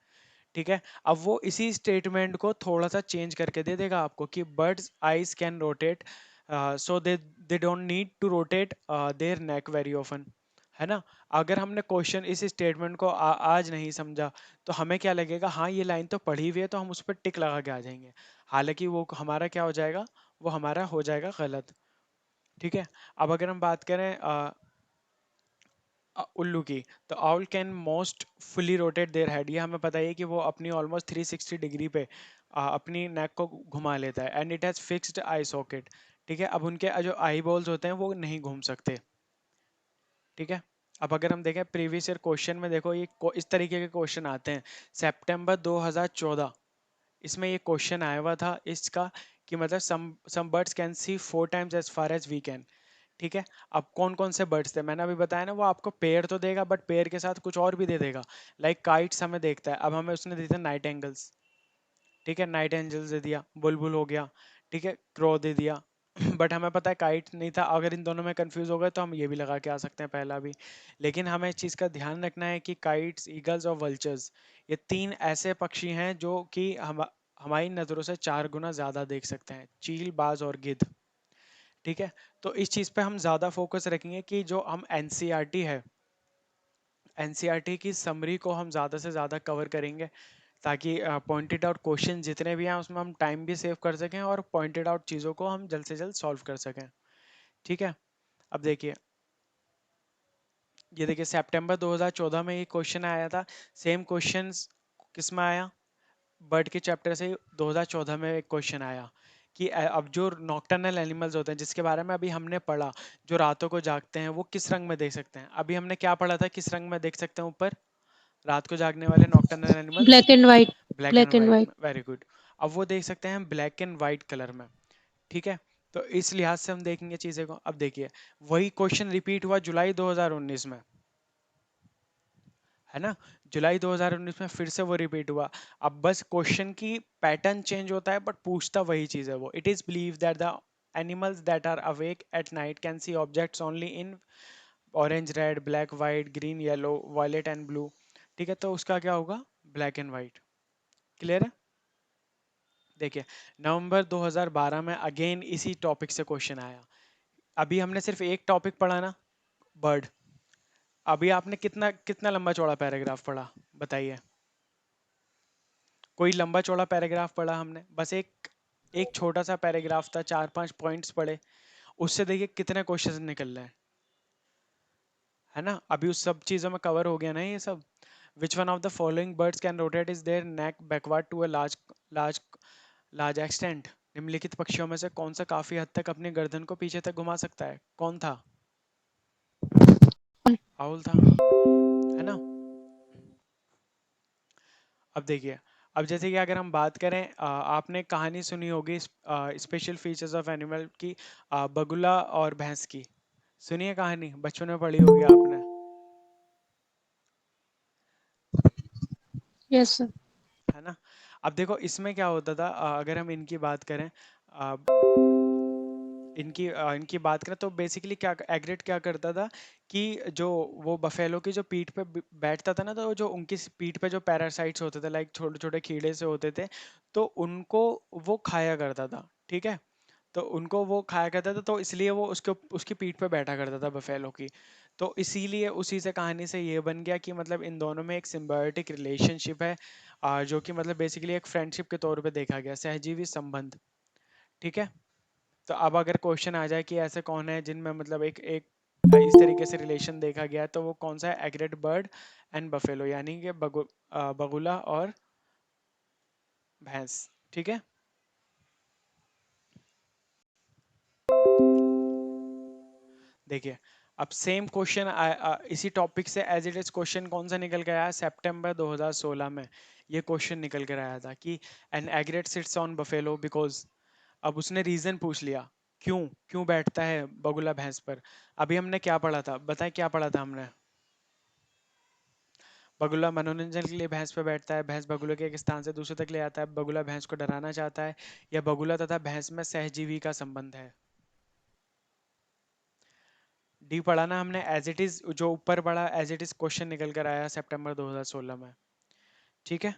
Speaker 1: ठीक है, अब वो इसी स्टेटमेंट को थोड़ा सा चेंज करके दे देगा आपको कि birds eyes can rotate, so they don't need to rotate their neck very often, है ना। अगर हमने क्वेश्चन इस स्टेटमेंट को आज नहीं समझा, तो हमें क्या लगेगा, हाँ ये लाइन तो पढ़ी हुई है, तो हम उस पर टिक लगा के आ जाएंगे। हालांकि वो हमारा क्या हो जाएगा, वो हमारा हो जाएगा गलत। ठीक है, अब अगर हम बात करें उल्लू की, तो owl can most fully rotate their head. ये हमें पता है कि वो अपनी ऑलमोस्ट 360 डिग्री पे अपनी नेक को घुमा लेता है, and it has fixed I socket. ठीक है, अब उनके जो आई बॉल्स होते हैं वो नहीं घूम सकते। ठीक है, अब अगर हम देखें प्रीवियस ईयर क्वेश्चन में, देखो ये इस तरीके के क्वेश्चन आते हैं। सितंबर 2014, इसमें ये क्वेश्चन आया हुआ था इसका, कि मतलब some birds can see 4 times as far as we can. ठीक है। अब कौन कौन से बर्ड्स थे मैंने अभी बताया ना, वो आपको पेड़ तो देगा बट पेड़ के साथ कुछ और भी दे देगा। लाइक काइट्स हमें देखता है, अब हमें उसने दिए थे नाइट एंगल्स। ठीक है, नाइट एंजल्स दे दिया, बुलबुल हो गया। ठीक है, क्रो दे दिया। बट हमें पता है काइट नहीं था, अगर इन दोनों में कंफ्यूज हो गए तो हम ये भी लगा के आ सकते हैं पहला भी। लेकिन हमें इस चीज़ का ध्यान रखना है कि काइट्स, ईगल्स और वल्चर्स, ये तीन ऐसे पक्षी हैं जो कि हम हमारी नज़रों से 4 गुना ज़्यादा देख सकते हैं, चील, बाज और गिद्ध। ठीक है, तो इस चीज़ पे हम ज़्यादा फोकस रखेंगे कि जो हम एनसीईआरटी है, एनसीईआरटी की समरी को हम ज़्यादा से ज़्यादा कवर करेंगे, ताकि पॉइंटेड आउट क्वेश्चन जितने भी हैं उसमें हम टाइम भी सेव कर सकें और पॉइंटेड आउट चीज़ों को हम जल्द से जल्द सॉल्व कर सकें। ठीक है। अब देखिए, ये देखिए सितंबर 2014 में ये क्वेश्चन आया था। सेम क्वेश्चन किस में आया, बर्ड के चैप्टर से ही 2014 में एक क्वेश्चन आया कि अब जो नॉक्टर्नल एनिमल्स होते हैं जिसके बारे में अभी हमने पढ़ा, जो रातों को जागते हैं, वो किस रंग में देख सकते हैं। अभी हमने क्या पढ़ा था, किस रंग में देख सकते हैं ऊपर रात को जागने वाले nocturnal animals?
Speaker 2: Black and white.
Speaker 1: Black and
Speaker 2: black and
Speaker 1: white
Speaker 2: white.
Speaker 1: में, वेरी गुड। अब वो देख सकते हैं ब्लैक एंड व्हाइट कलर में। ठीक है, तो इस लिहाज से हम देखेंगे चीजें को। अब देखिए, वही क्वेश्चन रिपीट हुआ जुलाई 2019 में, है ना? जुलाई 2019 में फिर से वो रिपीट हुआ। अब बस क्वेश्चन की पैटर्न चेंज होता है बट पूछता वही चीज है वो। It is believe that the animals that are awake at night can see objects only in orange, red, black, white, green, yellow, violet and blue. ठीक है, तो उसका क्या होगा, ब्लैक एंड वाइट। क्लियर है? देखिए, नवंबर 2012 में अगेन इसी टॉपिक से क्वेश्चन आया। अभी हमने सिर्फ एक टॉपिक पढ़ा ना, बर्ड। अभी आपने कितना कितना लंबा चौड़ा पैराग्राफ पढ़ा, बताइए? कोई लंबा चौड़ा पैराग्राफ पढ़ा हमने? बस एक एक छोटा सा पैराग्राफ था, 4-5 पॉइंट्स पढ़े, उससे देखिए कितने क्वेश्चन निकल रहे हैं, है ना? अभी उस सब चीजों में कवर हो गया ना ये सब। Which one of the following birds can rotate is their neck backward to a large large extent? निम्नलिखित पक्षियों में से कौन सा काफी हद तक अपनी गर्दन को पीछे तक घुमा सकता है? कौन था? आउल था, है ना? अब देखिए, अब जैसे कि अगर हम बात करें, आपने कहानी सुनी होगी स्पेशल फीचर्स ऑफ एनिमल की, बगुला और भैंस की। सुनिए कहानी, बचपन में पढ़ी होगी आपने,
Speaker 2: यस सर।
Speaker 1: है ना? अब देखो इसमें क्या होता था, अगर हम इनकी बात करें, अ, इनकी बात करें तो बेसिकली क्या एग्रेट क्या करता था कि जो वो बफेलो की जो पीठ पे बैठता था ना, तो जो उनकी पीठ पे जो पैरासाइट्स होते थे, लाइक छोटे छोटे कीड़े से होते थे, तो उनको वो खाया करता था। ठीक है, तो उनको वो खाया करता था, तो इसलिए वो उसके उसकी पीठ पे बैठा करता था बफेलो की। तो इसीलिए उसी से कहानी से ये बन गया कि मतलब इन दोनों में एक सिम्बायोटिक रिलेशनशिप है, जो कि मतलब बेसिकली एक फ्रेंडशिप के तौर पे देखा गया, सहजीवी संबंध। ठीक है, तो अब अगर क्वेश्चन आ जाए कि ऐसे कौन है जिनमें मतलब एक एक इस तरीके से रिलेशन देखा गया है, तो वो कौन सा है? एग्रेट बर्ड एंड बफेलो, यानी कि बगुला और भैंस। ठीक है, देखिए, अब सेम क्वेश्चन इसी टॉपिक से एज इट इज क्वेश्चन कौन सा निकल के आया सितंबर 2016 में? ये क्वेश्चन निकल कर आया था कि an egret sits on buffalo because, अब उसने रीजन पूछ लिया, क्यों क्यों बैठता है बगुला भैंस पर। अभी हमने क्या पढ़ा था, बताएं क्या पढ़ा था हमने? बगुला मनोरंजन के लिए भैंस पे बैठता है, भैंस बगुले के एक स्थान से दूसरे तक ले आता है, बगुला भैंस को डराना चाहता है, या बगुला तथा भैंस में सहजीवी का संबंध है। डी पढ़ा ना हमने, एज इट इज जो ऊपर पढ़ा एज इट इज क्वेश्चन निकल कर आया सितंबर 2016 में। ठीक है,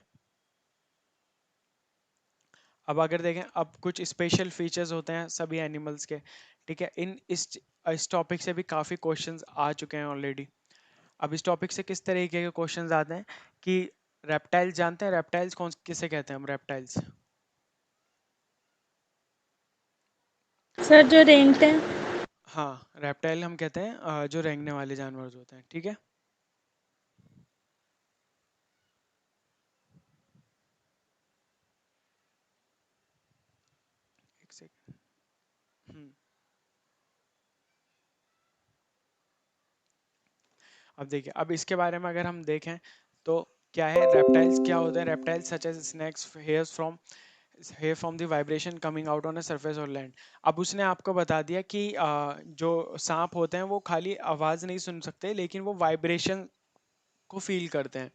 Speaker 1: अब अगर देखें, अब कुछ स्पेशल फीचर्स होते हैं सभी एनिमल्स के। ठीक है, इस टॉपिक से भी काफी क्वेश्चंस आ चुके हैं ऑलरेडी। अब इस टॉपिक से किस तरीके के क्वेश्चंस आते हैं कि रेप्टाइल्स, जानते हैं रेप्टाइल्स कौन किसे कहते हैं हम, रेप्टाइल्स?
Speaker 2: सर जो रेंगते हैं।
Speaker 1: हाँ, रेप्टाइल हम कहते हैं जो रेंगने वाले जानवर होते हैं। ठीक है, एक सेकंड। हम्म, अब देखिए, अब इसके बारे में अगर हम देखें तो क्या है, रेप्टाइल्स क्या होते हैं? Reptiles such as snakes hears from hear from the vibration coming out on a surface और लैंड। अब उसने आपको बता दिया कि जो सांप होते हैं वो खाली आवाज नहीं सुन सकते, लेकिन वो वाइब्रेशन को फील करते हैं।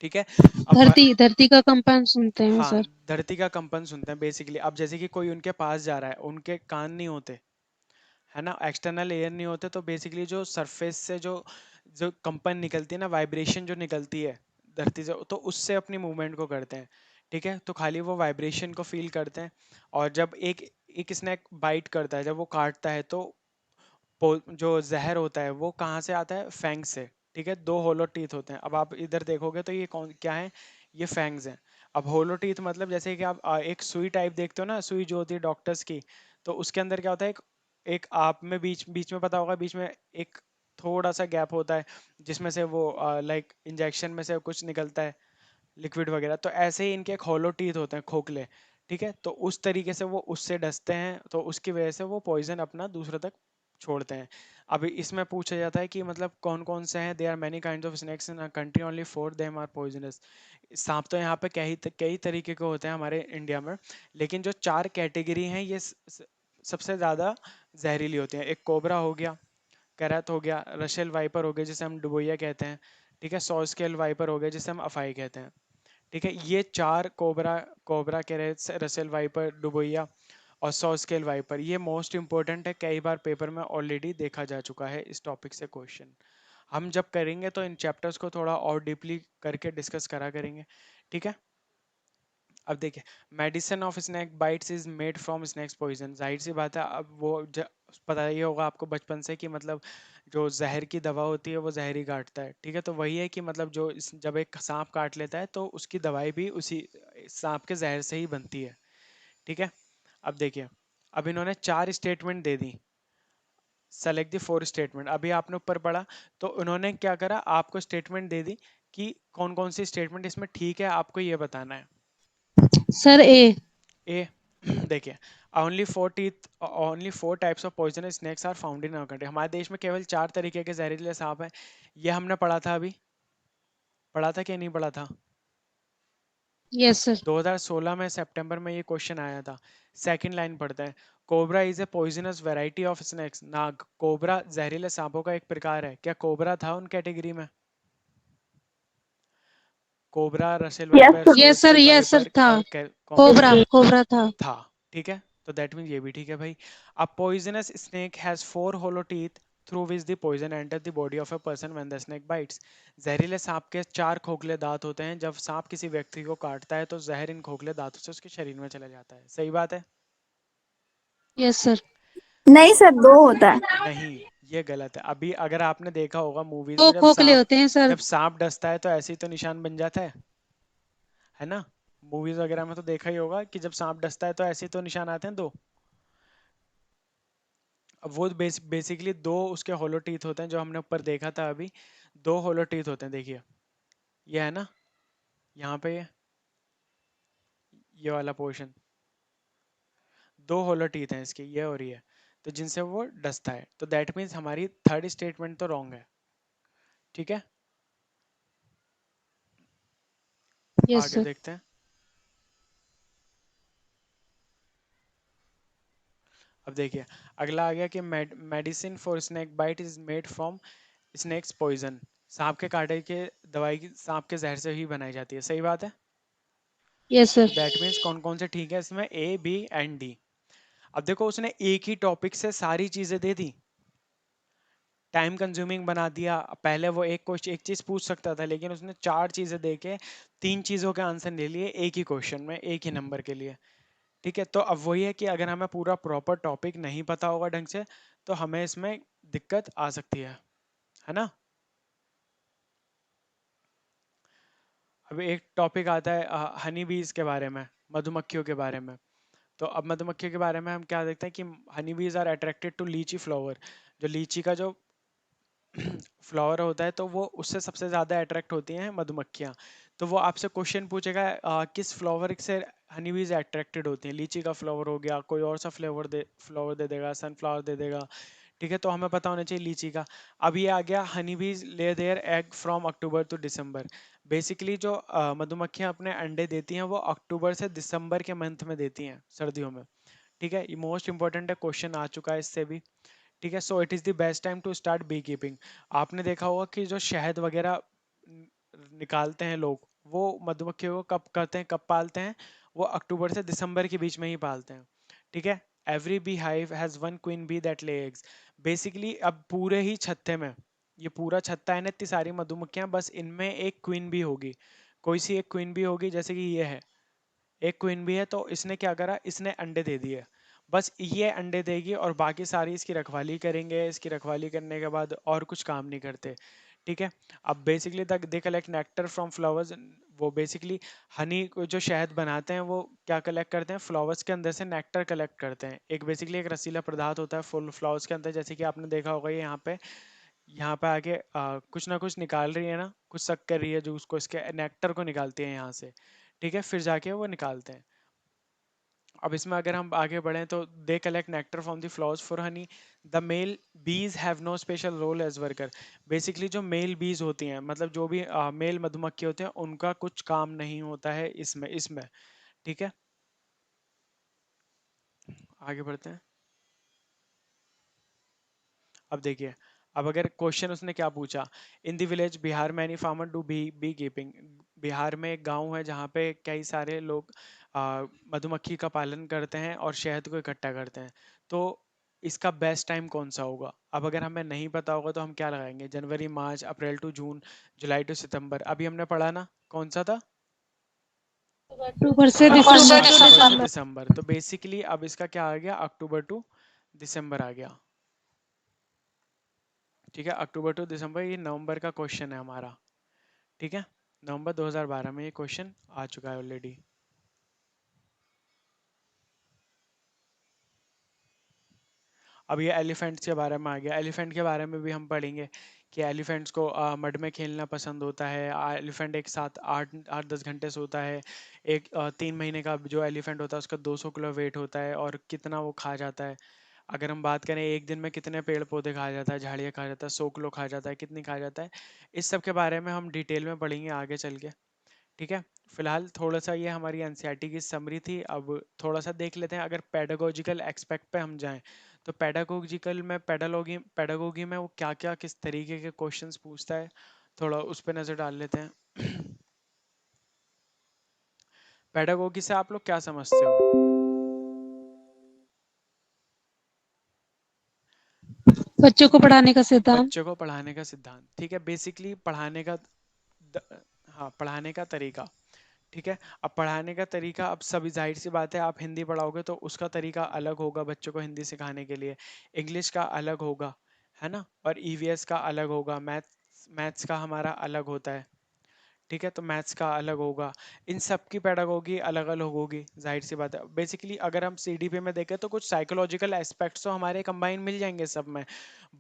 Speaker 1: ठीक है। अब
Speaker 3: धरती धरती का कंपन सुनते हैं वो
Speaker 1: हाँ,
Speaker 3: सर।
Speaker 1: धरती का कंपन सुनते हैं बेसिकली। अब जैसे कि कोई उनके पास जा रहा है, उनके कान नहीं होते, है ना, एक्सटर्नल एयर नहीं होते, तो बेसिकली जो सरफेस से जो जो कंपन निकलती है ना, वाइब्रेशन जो निकलती है धरती से, तो उससे अपनी मूवमेंट को करते हैं। ठीक है, तो खाली वो वाइब्रेशन को फील करते हैं। और जब एक एक स्नैक बाइट करता है, जब वो काटता है, तो जो जहर होता है वो कहाँ से आता है? फैंग से। ठीक है, दो होलो टीथ होते हैं। अब आप इधर देखोगे तो ये कौन क्या है? ये फैंग्स हैं। अब होलो टीथ मतलब जैसे कि आप एक सुई टाइप देखते हो ना, सुई जो होती है डॉक्टर्स की, तो उसके अंदर क्या होता है, एक एक आप में बीच बीच में पता होगा, बीच में एक थोड़ा सा गैप होता है, जिसमें से वो लाइक इंजेक्शन में से कुछ निकलता है, लिक्विड वगैरह। तो ऐसे ही इनके एक होलो टीथ होते हैं, खोखले। ठीक है, तो उस तरीके से वो उससे डसते हैं, तो उसकी वजह से वो पॉइजन अपना दूसरों तक छोड़ते हैं। अभी इसमें पूछा जाता है कि मतलब कौन कौन से हैं? There are many kinds of snakes in country, only four them are poisonous. सांप तो यहाँ पे कई तरीके के होते हैं हमारे इंडिया में, लेकिन जो चार कैटेगरी हैं ये सबसे ज्यादा जहरीली होती हैं। एक कोबरा हो गया, कैरथ हो गया, रशेल वाइपर हो गया जिसे हम डुबोया कहते हैं, ठीक है, सॉ स्केल वाइपर हो गया जिसे हम अफाई कहते हैं। ठीक है, ये चार cobra, cobra kraits, Russell viper, डुबोया और सौ स्केल वाइपर, ये मोस्ट इंपॉर्टेंट है। कई बार पेपर में ऑलरेडी देखा जा चुका है इस टॉपिक से क्वेश्चन। हम जब करेंगे तो इन चैप्टर्स को थोड़ा और डीपली करके डिस्कस करा करेंगे। ठीक है। अब देखिए, medicine of snake bites is made from snakes poison. जाहिर सी बात है, अब वो पता ही होगा आपको बचपन से कि मतलब जो जहर की दवा होती है वो जहर ही काटता है। ठीक है, तो वही है कि मतलब जब एक सांप काट लेता है तो उसकी दवाई भी उसी सांप के जहर से ही बनती है। ठीक है। अब देखिए, अब इन्होंने चार statement they the. Select the four statement, अभी आपने ऊपर पढ़ा, तो उन्होंने क्या करा, आपको स्टेटमेंट दे दी कि कौन कौन सी स्टेटमेंट इसमें ठीक है, आपको ये बताना है।
Speaker 3: सर ए।
Speaker 1: ए देखिए, only four types of poisonous snakes are found in our country. हमारे देश में केवल चार तरीके के जहरीले सांप हैं। ये हमने पढ़ा था, अभी पढ़ा था कि नहीं पढ़ा था?
Speaker 3: Yes sir.
Speaker 1: 2016 में सितंबर में ये क्वेश्चन आया था। सेकंड लाइन पढ़ते हैं। Cobra is a poisonous variety of snakes. Nag, cobra जहरीले सांपों का एक प्रकार है। क्या कोबरा था उन कैटेगरी में? कोबरा, रसेल
Speaker 2: यस
Speaker 1: वाइपर, सो स्केल
Speaker 3: यस सर
Speaker 1: वाइपर
Speaker 3: था।
Speaker 1: और
Speaker 3: कोबरा
Speaker 1: कॉम्बोरा
Speaker 3: कोबरा था।
Speaker 1: था। ठीक है, तो दैट मीन ये भी ठीक है भाई। A poisonous snake has four hollow teeth through which the poison enter the body of a person when the snake bites. जहरीले सांप के चार खोखले दांत होते हैं। जब सांप किसी व्यक्ति को काटता है तो जहर इन खोखले दांतों से उसके शरीर में चला जाता है। सही बात है?
Speaker 3: Yes sir.
Speaker 2: नहीं सर, दो होता है।
Speaker 1: नहीं, ये गलत है। अभी अगर आपने देखा होगा मूवीज
Speaker 3: दो
Speaker 1: में,
Speaker 3: खोखले होते हैं सर।
Speaker 1: जब सांप डसता है तो ऐसे ही तो निशान बन जाता है ना? मूवीज वगैरह में तो देखा ही होगा कि जब सांप डसता है तो ऐसे ही तो निशान आते हैं दो। अब वो बेसिकली दो उसके होलो टीथ होते हैं, जो हमने ऊपर देखा था अभी। दो होलो टीथ होते हैं, देखिए, ये है ना, यहाँ पे ये वाला पोर्शन, दो होलो टीथ हैं इसके, ये और ये, तो जिनसे वो डसता है। तो दैट मीन्स हमारी थर्ड स्टेटमेंट तो रॉन्ग है। ठीक है,
Speaker 3: यस
Speaker 1: आगे
Speaker 3: सर।
Speaker 1: देखते हैं। अब देखिए, अगला आ गया कि medicine for snake bite is made from snakes poison. सांप के काटे के दवाई की सांप के जहर से ही बनाई जाती है। सही बात है।
Speaker 3: Yes sir.
Speaker 1: तो दैट मीन्स कौन कौन से ठीक है इसमें? ए, बी एंड डी। अब देखो, उसने एक ही टॉपिक से सारी चीजें दे दी, टाइम कंज्यूमिंग बना दिया। पहले वो एक क्वेश्चन एक चीज पूछ सकता था, लेकिन उसने चार चीजें दे के तीन चीजों के आंसर ले लिए एक ही क्वेश्चन में, एक ही नंबर के लिए। ठीक है, तो अब वही है कि अगर हमें पूरा प्रॉपर टॉपिक नहीं पता होगा ढंग से, तो हमें इसमें दिक्कत आ सकती है ना? अब एक टॉपिक आता है हनी बीज के बारे में, मधुमक्खियों के बारे में। तो अब मधुमक्खियों के बारे में हम क्या देखते हैं कि Honey bees are attracted to लीची फ्लावर। जो लीची का जो फ्लावर होता है, तो वो उससे सबसे ज्यादा अट्रैक्ट होती हैं मधुमक्खियां। तो वो आपसे क्वेश्चन पूछेगा किस फ्लावर से हनी बीज अट्रैक्टेड होती हैं। लीची का फ्लावर हो गया, कोई और सा फ्लावर दे देगा, सनफ्लावर दे देगा। ठीक है, तो हमें पता होना चाहिए लीची का। अब ये आ गया, honey bees lay their egg from October to December. Basically जो मधुमक्खियां अपने अंडे देती हैं वो अक्टूबर से दिसंबर के मंथ में देती हैं, सर्दियों में। ठीक है, ये मोस्ट इंपॉर्टेंट है, क्वेश्चन आ चुका है इससे भी। ठीक है, so it is the best time to start bee keeping. आपने देखा होगा कि जो शहद वगैरह निकालते हैं लोग, वो मधुमक्खियों को कब करते हैं, कब पालते हैं? वो अक्टूबर से दिसंबर के बीच में ही पालते हैं। ठीक है, every bee hive has one queen bee that lay eggs. Basically अब पूरे ही छत्ते में, ये पूरा छत्ता है ना, इतनी सारी मधुमक्खियां, बस इनमें एक क्वीन बी होगी, कोई सी एक क्वीन बी होगी, जैसे कि ये है, एक क्वीन भी है, तो इसने क्या करा, इसने अंडे दे दिए, बस ये अंडे देगी और बाकी सारी इसकी रखवाली करेंगे, इसकी रखवाली करने के बाद और कुछ काम नहीं करते। ठीक है, अब basically they collect nectar from flowers. वो बेसिकली हनी को जो शहद बनाते हैं वो क्या कलेक्ट करते हैं, फ्लावर्स के अंदर से नेक्टर कलेक्ट करते हैं। एक बेसिकली एक रसीला पदार्थ होता है फुल फ्लावर्स के अंदर, जैसे कि आपने देखा होगा, ये यहाँ पे आके कुछ ना कुछ निकाल रही है ना, कुछ सक कर रही है जो उसको, इसके नेक्टर को निकालती है यहाँ से। ठीक है, फिर जाके वो निकालते हैं। अब इसमें अगर हम आगे बढ़ें तो they collect nectar from the flowers for honey. The male bees have no special role as worker. Basically जो मेल बीज होती हैं, मतलब जो भी मेल मधुमक्खी होते हैं, उनका कुछ काम नहीं होता है इसमें इसमें ठीक है, आगे बढ़ते हैं। अब देखिए, अब अगर क्वेश्चन उसने क्या पूछा, इन द विलेज बिहार में any farmer do bee bee keeping. Bihar में एक गांव है जहाँ पे कई सारे लोग मधुमक्खी का पालन करते हैं और शहद को इकट्ठा करते हैं। तो इसका बेस्ट टाइम कौन सा होगा? अब अगर हमें नहीं पता होगा तो हम क्या लगाएंगे, जनवरी, मार्च, अप्रैल टू जून, जुलाई टू सितंबर। अभी हमने पढ़ा ना, कौन सा था?
Speaker 3: अक्टूबर से
Speaker 2: ऊपर से
Speaker 3: दिसंबर।
Speaker 1: अक्टूबर से
Speaker 2: दिसंबर।
Speaker 1: दिसंबर। तो बेसिकली अब इसका क्या आ गया, अक्टूबर टू दिसंबर आ गया। ठीक है, अक्टूबर टू दिसंबर, ये नवंबर का क्वेश्चन है हमारा। ठीक है, नवंबर 2012 में ये क्वेश्चन आ चुका है ऑलरेडी। अब ये एलिफेंट्स के बारे में आ गया, एलिफेंट के बारे में भी हम पढ़ेंगे कि एलिफेंट्स को मड में खेलना पसंद होता है। एलिफेंट एक साथ 8-10 घंटे सोता है। एक 3 महीने का जो एलिफेंट होता है उसका 200 किलो वेट होता है, और कितना वो खा जाता है। अगर हम बात करें एक दिन में कितने पेड़ पौधे खा जाता है, झाड़ियाँ खा जाता है, 100 किलो खा जाता है, कितनी खा जाता है, इस सब के बारे में हम डिटेल में पढ़ेंगे आगे चल के। ठीक है, फिलहाल थोड़ा सा ये हमारी एनसीईआरटी की समरी थी। अब थोड़ा सा देख लेते हैं, अगर पेडागोजिकल एक्सपेक्ट पे हम जाएं तो पेडागोजिकल में, पेडालॉगी पेडागोगी में वो क्या क्या किस तरीके के क्वेश्चंस पूछता है, थोड़ा उस पर नजर डाल लेते हैं। पेडागोगी से आप लोग क्या समझते हो?
Speaker 3: बच्चों को पढ़ाने का सिद्धांत।
Speaker 1: बच्चों को पढ़ाने का सिद्धांत। ठीक है, बेसिकली पढ़ाने का हाँ, पढ़ाने का तरीका। ठीक है, अब पढ़ाने का तरीका, अब सभी जाहिर सी बात है, आप हिंदी पढ़ाओगे तो उसका तरीका अलग होगा बच्चों को हिंदी सिखाने के लिए, इंग्लिश का अलग होगा, है ना, और ईवीएस का अलग होगा, मैथ्स मैथ्स का हमारा अलग होता है। ठीक है, तो मैथ्स का अलग होगा। इन सब की पेडागोगी अलग अलग होगी, जाहिर सी बात है। बेसिकली अगर हम सीडीपी में देखें तो कुछ साइकोलॉजिकल एस्पेक्ट्स तो हमारे कंबाइन मिल जाएंगे सब में,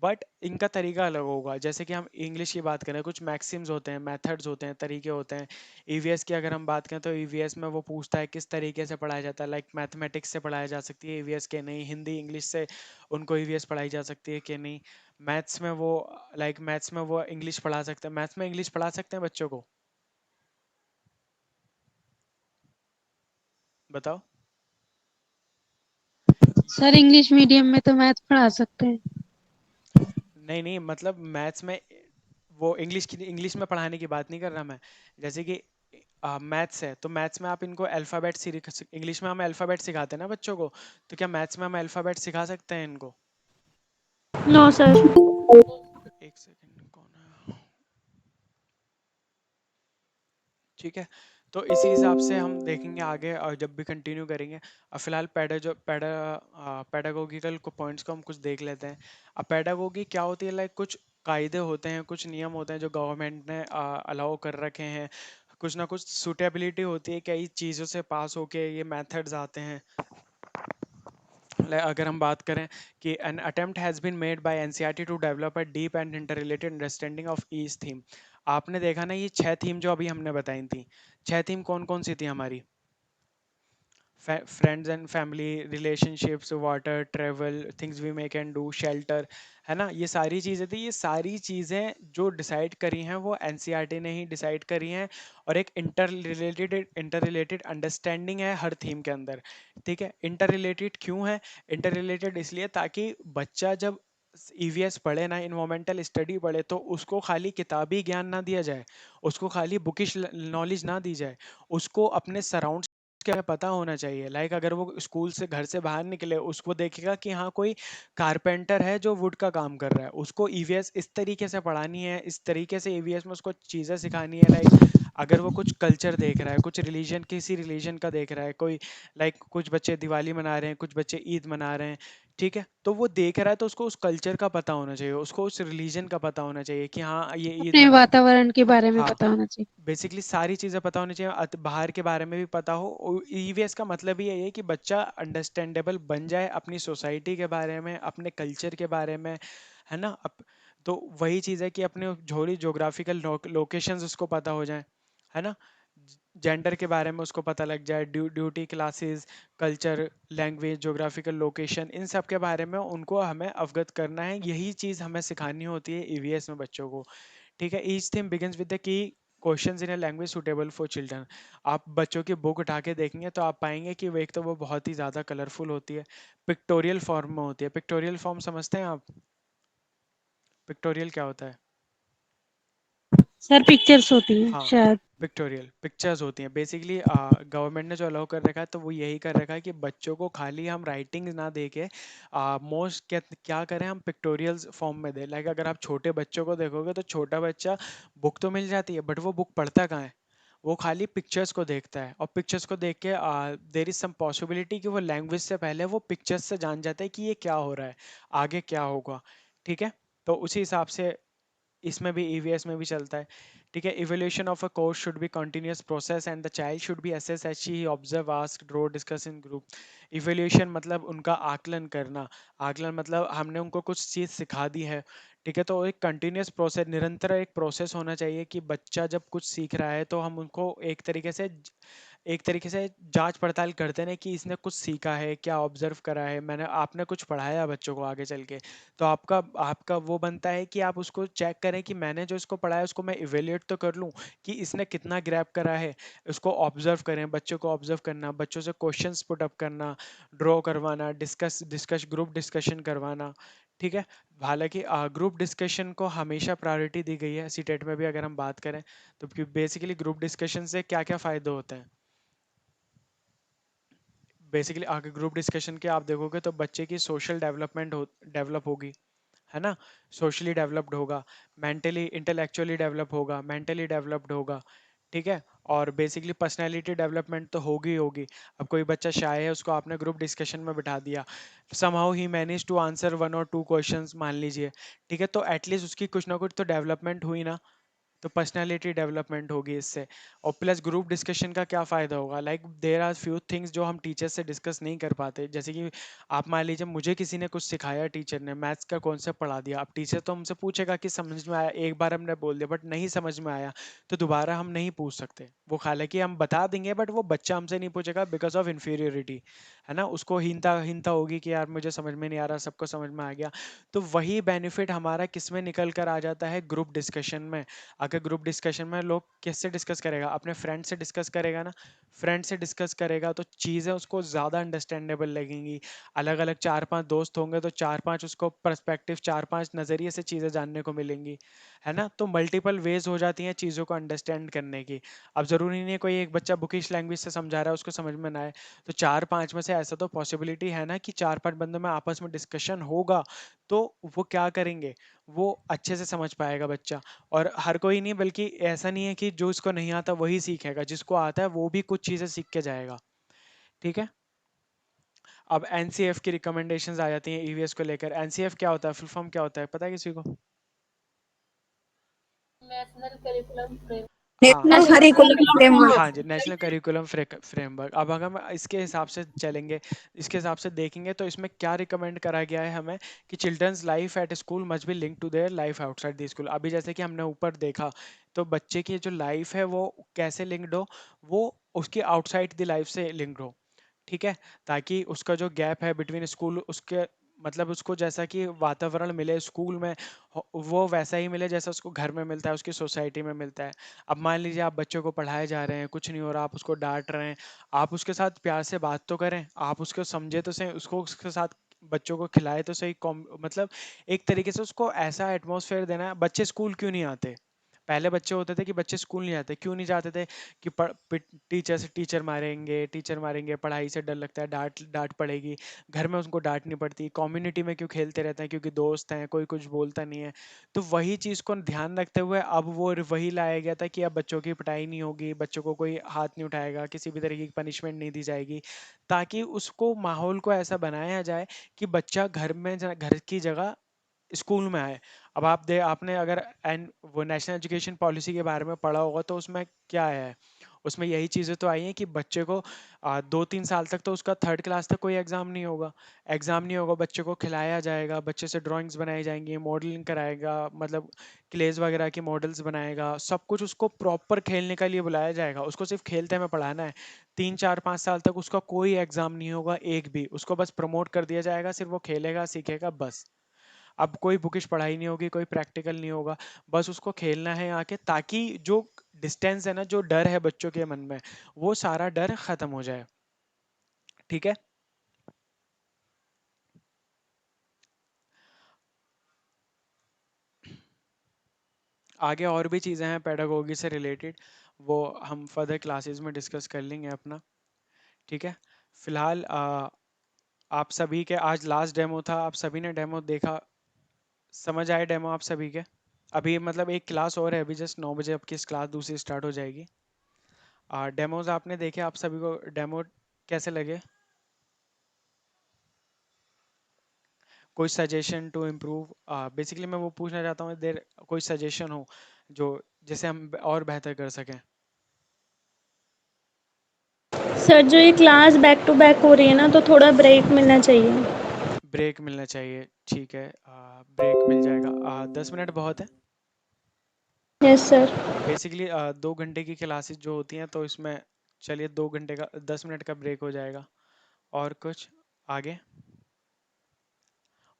Speaker 1: बट इनका तरीका अलग होगा। जैसे कि हम इंग्लिश की बात करें, कुछ मैक्सिम्स होते हैं, मेथड्स होते हैं, तरीके होते हैं। ईवीएस की अगर हम बात करें तो ईवीएस में वो पूछता है किस तरीके से पढ़ाया जाता है, लाइक मैथमेटिक्स से पढ़ाया जा सकती है ईवीएस के नहीं, हिंदी इंग्लिश से उनको ईवीएस पढ़ाई जा सकती है कि नहीं। मैथ्स में वो, लाइक मैथ्स में वो इंग्लिश पढ़ा सकते हैं, मैथ्स में इंग्लिश पढ़ा सकते हैं बच्चों को, बताओ।
Speaker 3: सर इंग्लिश मीडियम में तो मैथ पढ़ा सकते हैं।
Speaker 1: नहीं नहीं, मतलब मैथ्स में, वो इंग्लिश में पढ़ाने की बात नहीं कर रहा मैं। जैसे कि मैथ्स है, तो मैथ्स में आप इनको अल्फ़ाबेट, इंग्लिश में हम अल्फ़ाबेट सिखाते हैं ना बच्चों को, तो क्या मैथ्स में हम अल्फ़ाबेट सिखा सकते हैं इनको?
Speaker 2: No sir.
Speaker 1: एक सेकंड, कौन है? ठीक है, तो इसी हिसाब से हम देखेंगे आगे और जब भी कंटिन्यू करेंगे। अब फिलहाल पेडागोगिकल को पॉइंट्स को हम कुछ देख लेते हैं। अब पेडागोगी क्या होती है, लाइक कुछ कायदे होते हैं, कुछ नियम होते हैं जो गवर्नमेंट ने अलाउ कर रखे हैं, कुछ ना कुछ सूटेबिलिटी होती है, कई चीज़ों से पास होके ये मेथड्स आते हैं। अगर हम बात करें कि an attempt has been made by NCERT to develop a deep and interrelated understanding of each theme। आपने देखा ना, ये 6 थीम जो अभी हमने बताई थी, 6 थीम कौन कौन सी थी हमारी? Friends and family, relationships, water, travel, things we make and do, shelter, है ना? ये सारी चीज़ें थी, ये सारी चीज़ें जो डिसाइड करी हैं वो एनसीईआरटी ने ही डिसाइड करी हैं, और एक इंटर रिलेटेड अंडरस्टैंडिंग है हर थीम के अंदर। ठीक है, इंटर रिलेटेड क्यों है? इंटर रिलेटेड इसलिए ताकि बच्चा जब ईवीएस पढ़े ना, इन्वायरमेंटल स्टडी पढ़े, तो उसको खाली किताबी ज्ञान ना दिया जाए, उसको खाली बुकिश नॉलेज ना दी जाए, उसको अपने सराउंड के बारे में पता होना चाहिए। लाइक अगर वो स्कूल से, घर से बाहर निकले, उसको देखेगा कि हाँ कोई कारपेंटर है जो वुड का काम कर रहा है, उसको ईवीएस इस तरीके से पढ़ानी है, इस तरीके से ईवीएस में उसको चीज़ें सिखानी है। लाइक अगर वो कुछ कल्चर देख रहा है, कुछ रिलीजन, किसी रिलीजन का देख रहा है, कोई लाइक कुछ बच्चे दिवाली मना रहे हैं, कुछ बच्चे ईद मना रहे हैं, ठीक है, तो वो देख रहा है तो उसको उस कल्चर का पता होना चाहिए, उसको उस रिलीजन का पता होना चाहिए कि हाँ ये ईद
Speaker 3: अपने
Speaker 1: मना।
Speaker 3: वातावरण के बारे में
Speaker 1: हाँ,
Speaker 3: पता होना चाहिए।
Speaker 1: बेसिकली सारी चीज़ें पता होनी चाहिए, बाहर के बारे में भी पता हो। ईवीएस का मतलब ही यही है कि बच्चा अंडरस्टैंडेबल बन जाए अपनी सोसाइटी के बारे में, अपने कल्चर के बारे में, है ना? तो वही चीज़ है कि अपने झोरी जोग्राफिकल लोकेशंस उसको पता हो जाए, है ना? जेंडर के बारे में उसको पता लग जाए, duty classes, culture, language, geographical location, इन सब के बारे में उनको हमें अवगत करना है। यही चीज़ हमें सिखानी होती है ईवीएस में बच्चों को। ठीक है, each theme begins with the key questions in a language suitable for children. आप बच्चों की बुक उठा के देखेंगे तो आप पाएंगे कि वो एक तो वो बहुत ही ज़्यादा कलरफुल होती है, पिक्टोरियल फॉर्म में होती है। पिक्टोरियल फॉर्म समझते हैं आप? पिक्टोरियल क्या होता है?
Speaker 3: सर पिक्चर्स होती हैं
Speaker 1: हाँ,
Speaker 3: शायद।
Speaker 1: पिक्टोरियल पिक्चर्स होती हैं बेसिकली। गवर्नमेंट ने जो अलाउ कर रखा है तो वो यही कर रखा है कि बच्चों को खाली हम राइटिंग ना दे के मोस्ट क्या क्या करें, हम पिक्टोरियल्स फॉर्म में दें। लाइक अगर आप छोटे बच्चों को देखोगे तो छोटा बच्चा, बुक तो मिल जाती है बट वो बुक पढ़ता कहाँ है? वो खाली पिक्चर्स को देखता है, और पिक्चर्स को देख के देर इज सम पॉसिबिलिटी कि वो लैंग्वेज से पहले वो पिक्चर्स से जान जाता है कि ये क्या हो रहा है, आगे क्या होगा। ठीक है, तो उसी हिसाब से इसमें भी ईवीएस में भी चलता है। ठीक है, evolution of a course should be continuous process and the child should be assess as she observe, ask, draw, discuss in group. Evolution मतलब उनका आकलन करना, आकलन मतलब हमने उनको कुछ चीज़ सिखा दी है। ठीक है, तो एक कंटिन्यूअस प्रोसेस, निरंतर एक प्रोसेस होना चाहिए कि बच्चा जब कुछ सीख रहा है तो हम उनको एक तरीके से जांच पड़ताल करते हैं कि इसने कुछ सीखा है, क्या ऑब्जर्व करा है, मैंने आपने कुछ पढ़ाया बच्चों को आगे चल के, तो आपका आपका वो बनता है कि आप उसको चेक करें कि मैंने जो इसको पढ़ाया उसको मैं इवेल्युएट तो कर लूँ कि इसने कितना ग्रैब करा है। उसको ऑब्जर्व करें, बच्चों को ऑब्जर्व करना, बच्चों से क्वेश्चंस पुट अप करना, ड्रॉ करवाना, डिस्कस ग्रुप डिस्कशन करवाना। ठीक है, हालांकि ग्रुप डिस्कशन को हमेशा प्रायोरिटी दी गई है सीटेट में भी अगर हम बात करें तो। बेसिकली ग्रुप डिस्कशन से क्या क्या फ़ायदे होते हैं? बेसिकली आगे ग्रुप डिस्कशन के आप देखोगे तो बच्चे की सोशल डेवलप होगी, है ना? सोशली डेवलप्ड होगा, मेंटली इंटेलेक्चुअली डेवलप होगा, मेंटली डेवलप्ड होगा। ठीक है, और बेसिकली पर्सनालिटी डेवलपमेंट तो होगी ही होगी। अब कोई बच्चा शाय है, उसको आपने ग्रुप डिस्कशन में बिठा दिया, समहाउ ही मैनेज टू आंसर वन और टू क्वेश्चंस मान लीजिए, ठीक है, तो एटलीस्ट उसकी कुछ ना कुछ तो डेवलपमेंट हुई ना, तो पर्सनालिटी डेवलपमेंट होगी इससे। और प्लस ग्रुप डिस्कशन का क्या फ़ायदा होगा? Like there are few things जो हम टीचर से डिस्कस नहीं कर पाते, जैसे कि आप मान लीजिए मुझे किसी ने कुछ सिखाया, टीचर ने मैथ्स का कॉन्सेप्ट पढ़ा दिया, अब टीचर तो हमसे पूछेगा कि समझ में आया, एक बार हमने बोल दिया बट नहीं समझ में आया, तो दोबारा हम नहीं पूछ सकते। वो हालांकि हम बता देंगे बट वो बच्चा हमसे नहीं पूछेगा बिकॉज ऑफ इन्फीरियोरिटी, है ना? उसको हीनता हीनता होगी कि यार मुझे समझ में नहीं आ रहा, सबको समझ में आ गया। तो वही बेनिफिट हमारा किस में निकल कर आ जाता है? ग्रुप डिस्कशन में। अगर ग्रुप डिस्कशन में लोग किससे डिस्कस करेगा? अपने फ्रेंड से डिस्कस करेगा ना। फ्रेंड से डिस्कस करेगा तो चीज़ें उसको ज़्यादा अंडरस्टैंडेबल लगेंगी। अलग अलग चार पांच दोस्त होंगे तो चार पांच उसको पर्सपेक्टिव, चार पांच नज़रिए से चीज़ें जानने को मिलेंगी, है ना? तो मल्टीपल वेज हो जाती हैं चीज़ों को अंडरस्टैंड करने की। अब ज़रूरी नहीं है कोई एक बच्चा बुकिश लैंग्वेज से समझा रहा है उसको समझ में ना आए, तो चार पांच में से ऐसा तो पॉसिबिलिटी है ना कि चार पांच बंदों में आपस में डिस्कशन होगा, तो वो क्या करेंगे, वो अच्छे से समझ पाएगा बच्चा। और हर कोई नहीं, बल्कि ऐसा नहीं है कि जो इसको नहीं आता वही सीखेगा, जिसको आता है वो भी कुछ चीजें सीख के जाएगा। ठीक है, अब एनसीएफ की रिकमेंडेशंस आ जाती हैं ईवीएस को लेकर। एनसीएफ क्या होता है, फुल फॉर्म क्या होता है, पता है किसी को? हाँ,
Speaker 2: नेशनल
Speaker 3: नेशनल
Speaker 2: करिकुलम फ्रेमवर्क।
Speaker 1: हाँ जी, नेशनल करिकुलम फ्रेमवर्क। अब अगर हम इसके हिसाब से चलेंगे, इसके हिसाब से देखेंगे तो इसमें क्या रिकमेंड करा गया है हमें कि children's life at school must be link to their life outside the school. अभी जैसे कि हमने ऊपर देखा, तो बच्चे की जो लाइफ है वो कैसे लिंक्ड हो, वो उसकी आउटसाइड द लाइफ से लिंक्ड हो। ठीक है, ताकि उसका जो गैप है बिटवीन स्कूल, उसके मतलब उसको जैसा कि वातावरण मिले स्कूल में वो वैसा ही मिले जैसा उसको घर में मिलता है, उसकी सोसाइटी में मिलता है। अब मान लीजिए आप बच्चों को पढ़ाए जा रहे हैं, कुछ नहीं हो रहा, आप उसको डांट रहे हैं, आप उसके साथ प्यार से बात तो करें, आप उसको समझे तो सही, उसको उसके साथ बच्चों को खिलाए तो सही, मतलब एक तरीके से उसको ऐसा एटमॉस्फेयर देना है। बच्चे स्कूल क्यों नहीं आते? पहले बच्चे होते थे कि बच्चे स्कूल नहीं जाते, क्यों नहीं जाते थे? कि टीचर मारेंगे, पढ़ाई से डर लगता है, डांट डांट पड़ेगी, घर में उनको डांट नहीं पड़ती, कम्युनिटी में क्यों खेलते रहते हैं, क्योंकि दोस्त हैं, कोई कुछ बोलता नहीं है। तो वही चीज़ को ध्यान रखते हुए अब वो वही लाया गया था कि अब बच्चों की पिटाई नहीं होगी, बच्चों को कोई हाथ नहीं उठाएगा, किसी भी तरीके की पनिशमेंट नहीं दी जाएगी, ताकि उसको माहौल को ऐसा बनाया जाए कि बच्चा घर की जगह स्कूल में आए। अब आपने अगर वो नेशनल एजुकेशन पॉलिसी के बारे में पढ़ा होगा तो उसमें क्या आया है? उसमें यही चीज़ें तो आई हैं कि बच्चे को 2-3 साल तक तो उसका थर्ड क्लास तक कोई एग्जाम नहीं होगा, बच्चे को खिलाया जाएगा, बच्चे से ड्राइंग्स बनाई जाएंगी, मॉडलिंग कराएगा, मतलब क्लेज वगैरह की मॉडल्स बनाएगा, सब कुछ उसको प्रॉपर खेलने के लिए बुलाया जाएगा, उसको सिर्फ खेलते में पढ़ाना है। 3-4-5 साल तक उसका कोई एग्जाम नहीं होगा, एक भी, उसको बस प्रमोट कर दिया जाएगा, सिर्फ वो खेलेगा सीखेगा बस। अब कोई बुकिश पढ़ाई नहीं होगी, कोई प्रैक्टिकल नहीं होगा, बस उसको खेलना है आके, ताकि जो डिस्टेंस है ना, जो डर है बच्चों के मन में, वो सारा डर खत्म हो जाए। ठीक है। आगे और भी चीज़ें हैं पेडागोगी से रिलेटेड, वो हम फर्दर क्लासेस में डिस्कस कर लेंगे अपना। ठीक है। फिलहाल आप सभी के आज लास्ट डेमो था, आप सभी ने डेमो देखा, समझ आए डेमो आप सभी के? अभी मतलब एक क्लास और है, अभी जस्ट 9 बजे आपकी क्लास दूसरी स्टार्ट हो जाएगी। डेमोज आपने देखे, आप सभी को डेमो कैसे लगे? कोई सजेशन टू इम्प्रूव? बेसिकली मैं वो पूछना चाहता हूँ, देर कोई सजेशन हो जो जिसे हम और बेहतर कर सकें।
Speaker 2: सर जो ये क्लास बैक टू बैक हो रही है ना, तो थोड़ा ब्रेक मिलना चाहिए।
Speaker 1: ब्रेक मिलना चाहिए, ठीक है, ब्रेक मिल जाएगा। 10 मिनट बहुत है।
Speaker 2: Yes sir.
Speaker 1: बेसिकली 2 घंटे की क्लासेस जो होती हैं, तो इसमें चलिए 2 घंटे का 10 मिनट का ब्रेक हो जाएगा। और कुछ आगे,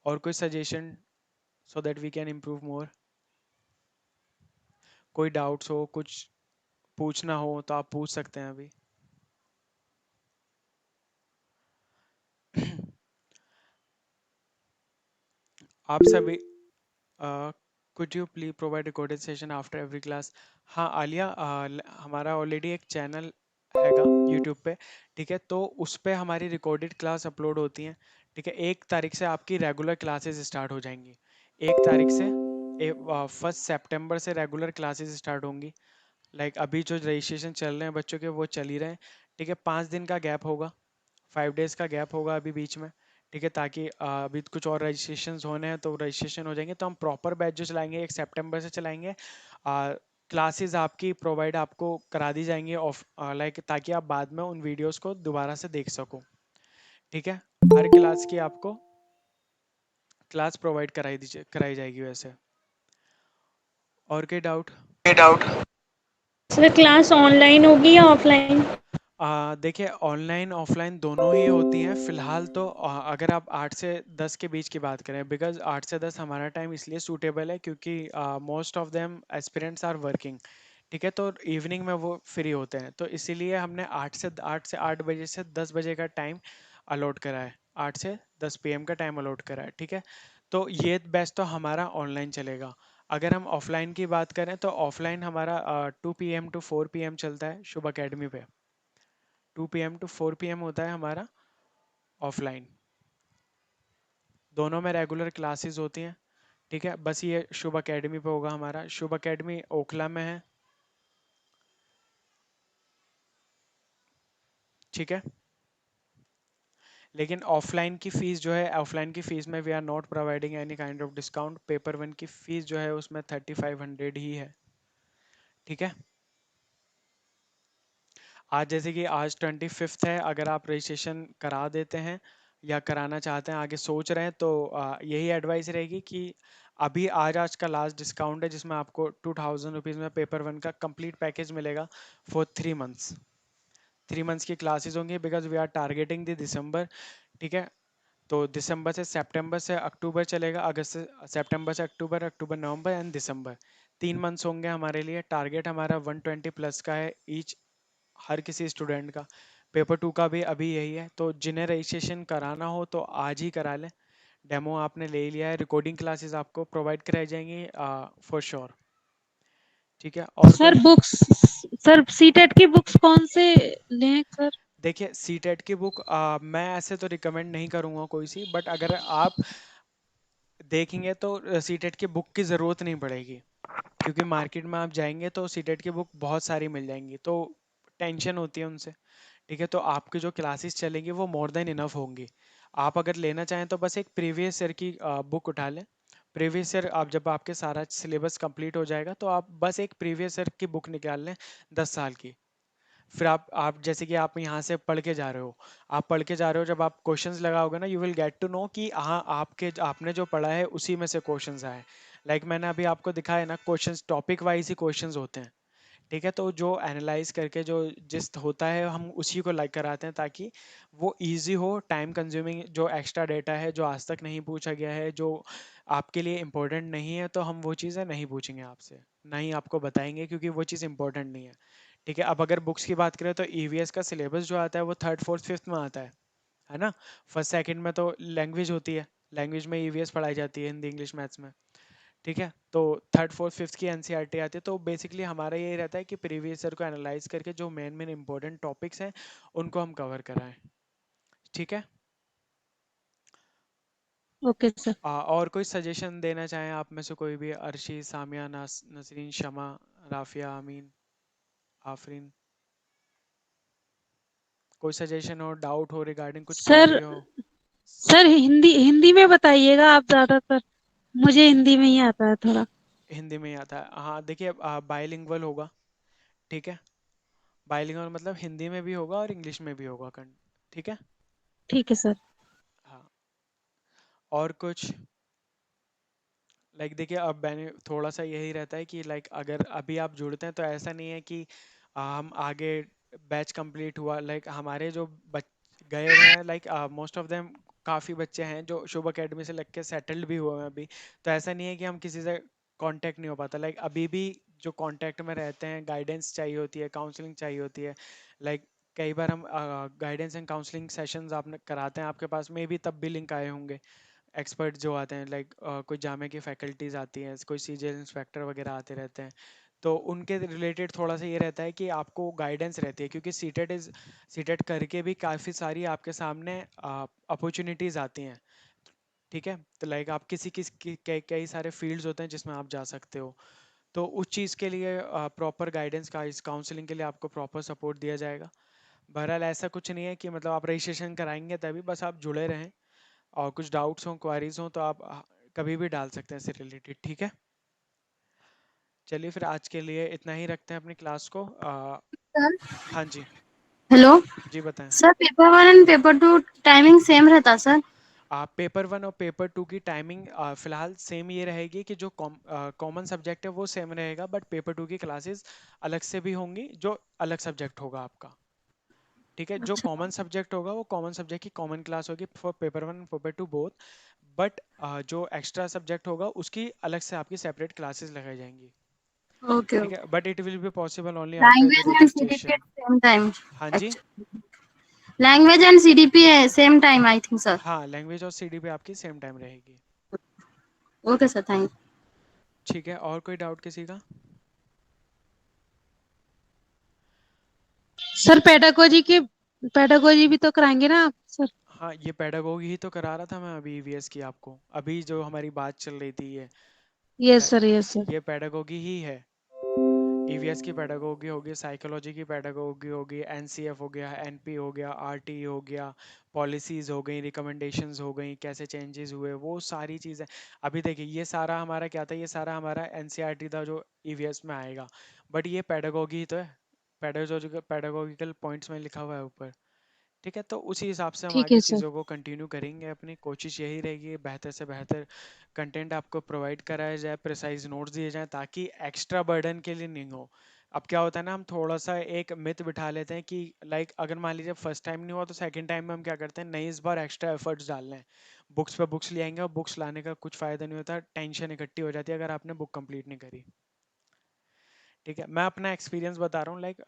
Speaker 1: और कोई suggestion so that we can improve more? कोई डाउट्स हो, कुछ पूछना हो तो आप पूछ सकते हैं अभी। आप सभी, could you please provide recorded session after every class? हाँ आलिया, हमारा ऑलरेडी एक चैनल हैगा यूट्यूब पे, ठीक है, तो उस पे हमारी रिकॉर्डेड क्लास अपलोड होती हैं। ठीक है, 1 तारीख से आपकी रेगुलर क्लासेस स्टार्ट हो जाएंगी। 1 तारीख से 1 सितंबर से रेगुलर क्लासेस स्टार्ट होंगी। अभी जो रजिस्ट्रेशन चल रहे हैं बच्चों के वो चल ही रहे हैं। ठीक है, 5 दिन का गैप होगा, 5 डेज का गैप होगा अभी बीच में। ठीक है, ताकि अभी कुछ और रजिस्ट्रेशन होने हैं, तो रजिस्ट्रेशन हो जाएंगे, तो हम प्रॉपर बैच जो चलाएंगे 1 सितंबर से चलाएंगे। क्लासेस आपकी प्रोवाइड आपको करा दी जाएंगी ऑफ, ताकि आप बाद में उन वीडियोस को दोबारा से देख सको। ठीक है, हर क्लास की आपको क्लास प्रोवाइड कराई जाएगी वैसे। और कोई doubt?
Speaker 2: Get out. Sir class online होगी या ऑफलाइन?
Speaker 1: देखिए, ऑनलाइन ऑफलाइन दोनों ही होती हैं फिलहाल तो। अगर आप 8 से 10 के बीच की बात करें, बिकॉज 8 से 10 हमारा टाइम इसलिए सूटेबल है क्योंकि most of them aspirants are working. ठीक है, तो इवनिंग में वो फ्री होते हैं, तो इसीलिए हमने 8 बजे से 10 बजे का टाइम अलॉट करा है, 8 से 10 PM का टाइम अलॉट करा है। ठीक है, तो ये बेस्ट तो हमारा ऑनलाइन चलेगा। अगर हम ऑफलाइन की बात करें तो ऑफलाइन हमारा 2 PM to 4 PM चलता है शुभ अकेडमी पे। 2 PM to 4 PM होता है हमारा ऑफलाइन। दोनों में रेगुलर क्लासेस होती हैं। ठीक है, बस ये शुभ अकेडमी पे होगा हमारा। शुभ अकेडमी ओखला में है। ठीक है, लेकिन ऑफलाइन की फ़ीस जो है, ऑफलाइन की फ़ीस में we are not providing any kind of discount. Paper one की फ़ीस जो है उसमें 3500 ही है। ठीक है, आज जैसे कि आज 25th है, अगर आप रजिस्ट्रेशन करा देते हैं या कराना चाहते हैं, आगे सोच रहे हैं, तो यही एडवाइस रहेगी कि अभी आज का लास्ट डिस्काउंट है, जिसमें आपको 2000 रुपीज़ में पेपर वन का कंप्लीट पैकेज मिलेगा फॉर 3 मंथ्स। 3 मंथ्स की क्लासेस होंगी because we are targeting the December. ठीक है, तो दिसंबर से सितंबर से अक्टूबर चलेगा, अगस्त से सितंबर से अक्टूबर, अक्टूबर नवंबर एंड दिसंबर, 3 मंथ्स होंगे हमारे लिए। टारगेट हमारा 120 प्लस का है ईच, हर किसी स्टूडेंट का। पेपर 2 का भी अभी यही है, तो जिन्हें रजिस्ट्रेशन कराना हो तो आज ही करा लें। डेमो आपने ले लिया है, रिकॉर्डिंग क्लासेस आपको प्रोवाइड कराई जाएंगी फॉर श्योर। ठीक है, और
Speaker 3: सर
Speaker 1: कोई?
Speaker 3: बुक्स, सर सीटेट की बुक्स कौन से लें सर?
Speaker 1: देखिए सीटेट की बुक मैं ऐसे तो रिकमेंड नहीं करूंगा कोई सी, बट अगर आप देखेंगे तो सीटेट की बुक की ज़रूरत नहीं पड़ेगी, क्योंकि मार्केट में आप जाएंगे तो सीटेट की बुक बहुत सारी मिल जाएंगी, तो टेंशन होती है उनसे। ठीक है, तो आपकी जो क्लासेस चलेंगी वो मोर देन इनफ होंगी। आप अगर लेना चाहें तो बस एक प्रीवियस ईयर की बुक उठा लें। प्रीवियस ईयर आप जब आपके सारा सिलेबस कंप्लीट हो जाएगा तो आप बस एक प्रीवियस ईयर की बुक निकाल लें, 10 साल की। फिर आप जैसे कि आप यहाँ से पढ़ के जा रहे हो, आप पढ़ के जा रहे हो, जब आप क्वेश्चंस लगाओगे ना, you will get to know कि हाँ आपके आपने जो पढ़ा है उसी में से क्वेश्चंस आए। लाइक मैंने अभी आपको दिखाया ना, क्वेश्चंस टॉपिक वाइज ही क्वेश्चंस होते हैं। ठीक है, तो जो एनालाइज करके जो जिस होता है हम उसी को लाइक कराते हैं, ताकि वो इजी हो। टाइम कंज्यूमिंग जो एक्स्ट्रा डेटा है जो आज तक नहीं पूछा गया है, जो आपके लिए इम्पोर्टेंट नहीं है, तो हम वो चीज़ें नहीं पूछेंगे आपसे, ना ही आपको बताएंगे, क्योंकि वो चीज़ इंपॉर्टेंट नहीं है। ठीक है, अब अगर बुक्स की बात करें तो ईवीएस का सिलेबस जो आता है वो थर्ड फोर्थ फिफ्थ में आता है ना। फर्स्ट सेकंड में तो लैंग्वेज होती है, लैंग्वेज में ईवीएस पढ़ाई जाती है, हिंदी इंग्लिश मैथ्स में। ठीक है, तो थर्ड फोर्थ फिफ्थ की एनसीईआरटी आती है। तो बेसिकली हमारा यही रहता है कि प्रीवियस ईयर को एनालाइज करके जो मेन मेन इंपॉर्टेंट टॉपिक्स हैं उनको हम कवर कराएं। ठीक है।
Speaker 3: Okay sir.
Speaker 1: और कोई सजेशन देना चाहें आप में से कोई भी? अर्शी, सामिया, नसरीन, शमा, राफिया, अमीन, आफरीन, कोई सजेशन हो, डाउट हो, रिगार्डिंग कुछ
Speaker 3: सर
Speaker 1: क्वेरी हो?
Speaker 3: सर हिंदी हिंदी में बताइएगा आप ज्यादातर, मुझे हिंदी में ही आता है थोड़ा।
Speaker 1: हिंदी में ही आता है, हाँ। देखिए बाइलिंगुअल होगा। ठीक है, बाइलिंगुअल मतलब हिंदी में भी होगा और इंग्लिश में भी होगा ठीक है।
Speaker 3: ठीक है सर।
Speaker 1: हाँ, और कुछ? देखिए अब मैंने थोड़ा सा यही रहता है कि अगर अभी आप जुड़ते हैं तो ऐसा नहीं है कि हम आगे बैच कंप्लीट हुआ, हमारे जो गए हुए हैं, मोस्ट ऑफ देम काफ़ी बच्चे हैं जो शुभ अकेडमी से लग के सेटल्ड भी हुए हैं अभी। तो ऐसा नहीं है कि हम किसी से कांटेक्ट नहीं हो पाता। अभी भी जो कांटेक्ट में रहते हैं, गाइडेंस चाहिए होती है, काउंसलिंग चाहिए होती है। लाइक कई बार हम गाइडेंस एंड काउंसलिंग सेशंस आपने कराते हैं, आपके पास में भी तब भी लिंक आए होंगे। एक्सपर्ट जो आते हैं, कोई जामे की फैकल्टीज आती हैं, कोई सीजीएल इंस्पेक्टर वगैरह आते रहते हैं, तो उनके रिलेटेड थोड़ा सा ये रहता है कि आपको गाइडेंस रहती है, क्योंकि सीटेट करके भी काफ़ी सारी आपके सामने अपॉर्चुनिटीज़ आती हैं। ठीक है, तो आप किसी किस कई सारे फील्ड्स होते हैं जिसमें आप जा सकते हो। तो उस चीज़ के लिए प्रॉपर गाइडेंस का, इस काउंसलिंग के लिए आपको प्रॉपर सपोर्ट दिया जाएगा। बहरहाल ऐसा कुछ नहीं है कि मतलब आप रजिस्ट्रेशन कराएंगे तभी, बस आप जुड़े रहें। और कुछ डाउट्स हों, क्वारीज हों, तो आप कभी भी डाल सकते हैं इससे रिलेटेड। ठीक है, चलिए फिर आज के लिए इतना ही रखते हैं अपनी क्लास को।
Speaker 4: सर।
Speaker 1: हाँ जी।
Speaker 4: हेलो।
Speaker 1: जी बताएं।
Speaker 4: Sir paper one and paper two timing same रहता सर?
Speaker 1: पेपर 1 और पेपर 2 की टाइमिंग फिलहाल सेम ये रहेगी कि जो कॉमन सब्जेक्ट है वो सेम रहेगा, बट पेपर 2 की क्लासेस अलग से भी होंगी, जो अलग सब्जेक्ट होगा आपका। ठीक है, जो
Speaker 4: अच्छा।
Speaker 1: कॉमन सब्जेक्ट होगा वो कॉमन सब्जेक्ट की कॉमन क्लास होगी for paper 1 paper 2 both. But जो एक्स्ट्रा सब्जेक्ट होगा उसकी अलग से आपकी सेपरेट क्लासेस लगाई जाएंगी।
Speaker 4: ओके
Speaker 1: ठीक है,
Speaker 4: okay.
Speaker 1: But it will be possible only after the
Speaker 4: language and CDP
Speaker 1: registration.
Speaker 4: At same time?
Speaker 1: हाँ जी।
Speaker 4: लैंग्वेज एंड सीडीपी है same time I think sir.
Speaker 1: हाँ, लैंग्वेज और सीडी पे आपकी सेम टाइम रहेगी।
Speaker 4: ओके सर, थैंक
Speaker 1: ठीक है, और कोई डाउट किसी का?
Speaker 3: सर पेडागोजी भी तो कराएंगे ना आप सर?
Speaker 1: हाँ, ये पेडागोगी ही तो करा रहा था मैं अभी ईवीएस की आपको, अभी जो हमारी बात चल रही थी ये
Speaker 3: यस सर, यस सर।
Speaker 1: ये पेडागोगी ही है। ईवीएस की पेडागोगी होगी, साइकोलॉजी की पेडागोगी होगी, एनसीएफ हो गया, एनपी हो गया, आरटी हो गया, पॉलिसीज हो गई, रिकमेंडेशंस हो गई, कैसे चेंजेस हुए, वो सारी चीज़ें। अभी देखिए ये सारा हमारा क्या था, ये सारा हमारा एनसीईआरटी था जो ईवीएस में आएगा, बट ये पेडागोगी ही तो है। पेडागोगिकल पॉइंट्स में लिखा हुआ है ऊपर। ठीक है, तो उसी हिसाब से हम
Speaker 3: ठीक
Speaker 1: आगे
Speaker 3: है सर।
Speaker 1: चीज़ों को कंटिन्यू करेंगे। अपनी कोशिश यही रहेगी बेहतर से बेहतर कंटेंट आपको प्रोवाइड कराया जाए, प्रिसाइज नोट्स दिए जाएं, ताकि एक्स्ट्रा बर्डन के लिए नहीं हो। अब क्या होता है ना, हम थोड़ा सा एक मिथ बिठा लेते हैं कि लाइक अगर मान लीजिए फर्स्ट टाइम नहीं हुआ तो सेकंड टाइम में हम क्या करते हैं, नहीं इस बार एक्स्ट्रा एफर्ट्स डालने हैं, बुक्स पे बुक्स ले आएंगे, और बुक्स लाने का कुछ फायदा नहीं होता, टेंशन इकट्ठी हो जाती है अगर आपने बुक कंप्लीट नहीं करी। ठीक है, मैं अपना एक्सपीरियंस बता रहा हूँ, लाइक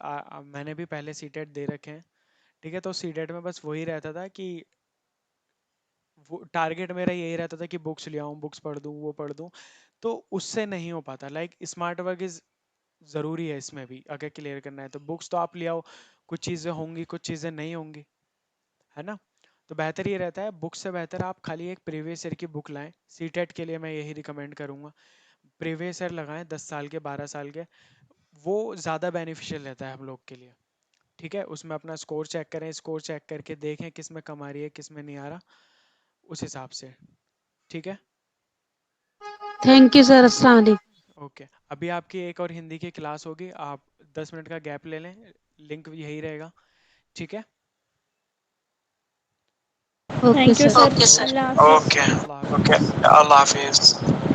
Speaker 1: मैंने भी पहले सीटेट दे रखे हैं। ठीक है, तो सीटेट में बस वही रहता था कि वो टारगेट मेरा यही रहता था कि बुक्स ले आऊँ, बुक्स पढ़ दूँ, वो पढ़ दूँ, तो उससे नहीं हो पाता। लाइक स्मार्ट वर्क इज ज़रूरी है इसमें भी, अगर क्लियर करना है तो बुक्स तो आप ले आओ, कुछ चीज़ें होंगी कुछ चीज़ें नहीं होंगी, है ना। तो बेहतर ये रहता है, बुक से बेहतर आप खाली एक प्रीवियस ईयर की बुक लाएं। सीटेट के लिए मैं यही रिकमेंड करूंगा, प्रीवियस ईयर लगाएं, 10 साल के 12 साल के, वो ज़्यादा बेनिफिशियल रहता है हम लोग के लिए। ठीक है, उसमें अपना स्कोर चेक करें, स्कोर चेक करके देखें किस में कम आ रही है किस में नहीं आ रहा, उस हिसाब से। ठीक है,
Speaker 3: थैंक यू सर, अस्सलाम वालेकुम।
Speaker 1: ओके। अभी आपकी एक और हिंदी की क्लास होगी, आप 10 मिनट का गैप ले लें, लिंक यही रहेगा। ठीक है,
Speaker 3: okay
Speaker 2: thank you
Speaker 3: sir.
Speaker 2: Sir.
Speaker 1: Okay sir,
Speaker 2: अल्लाह हाफिज़।
Speaker 1: ओके, अल्लाह हाफिज़।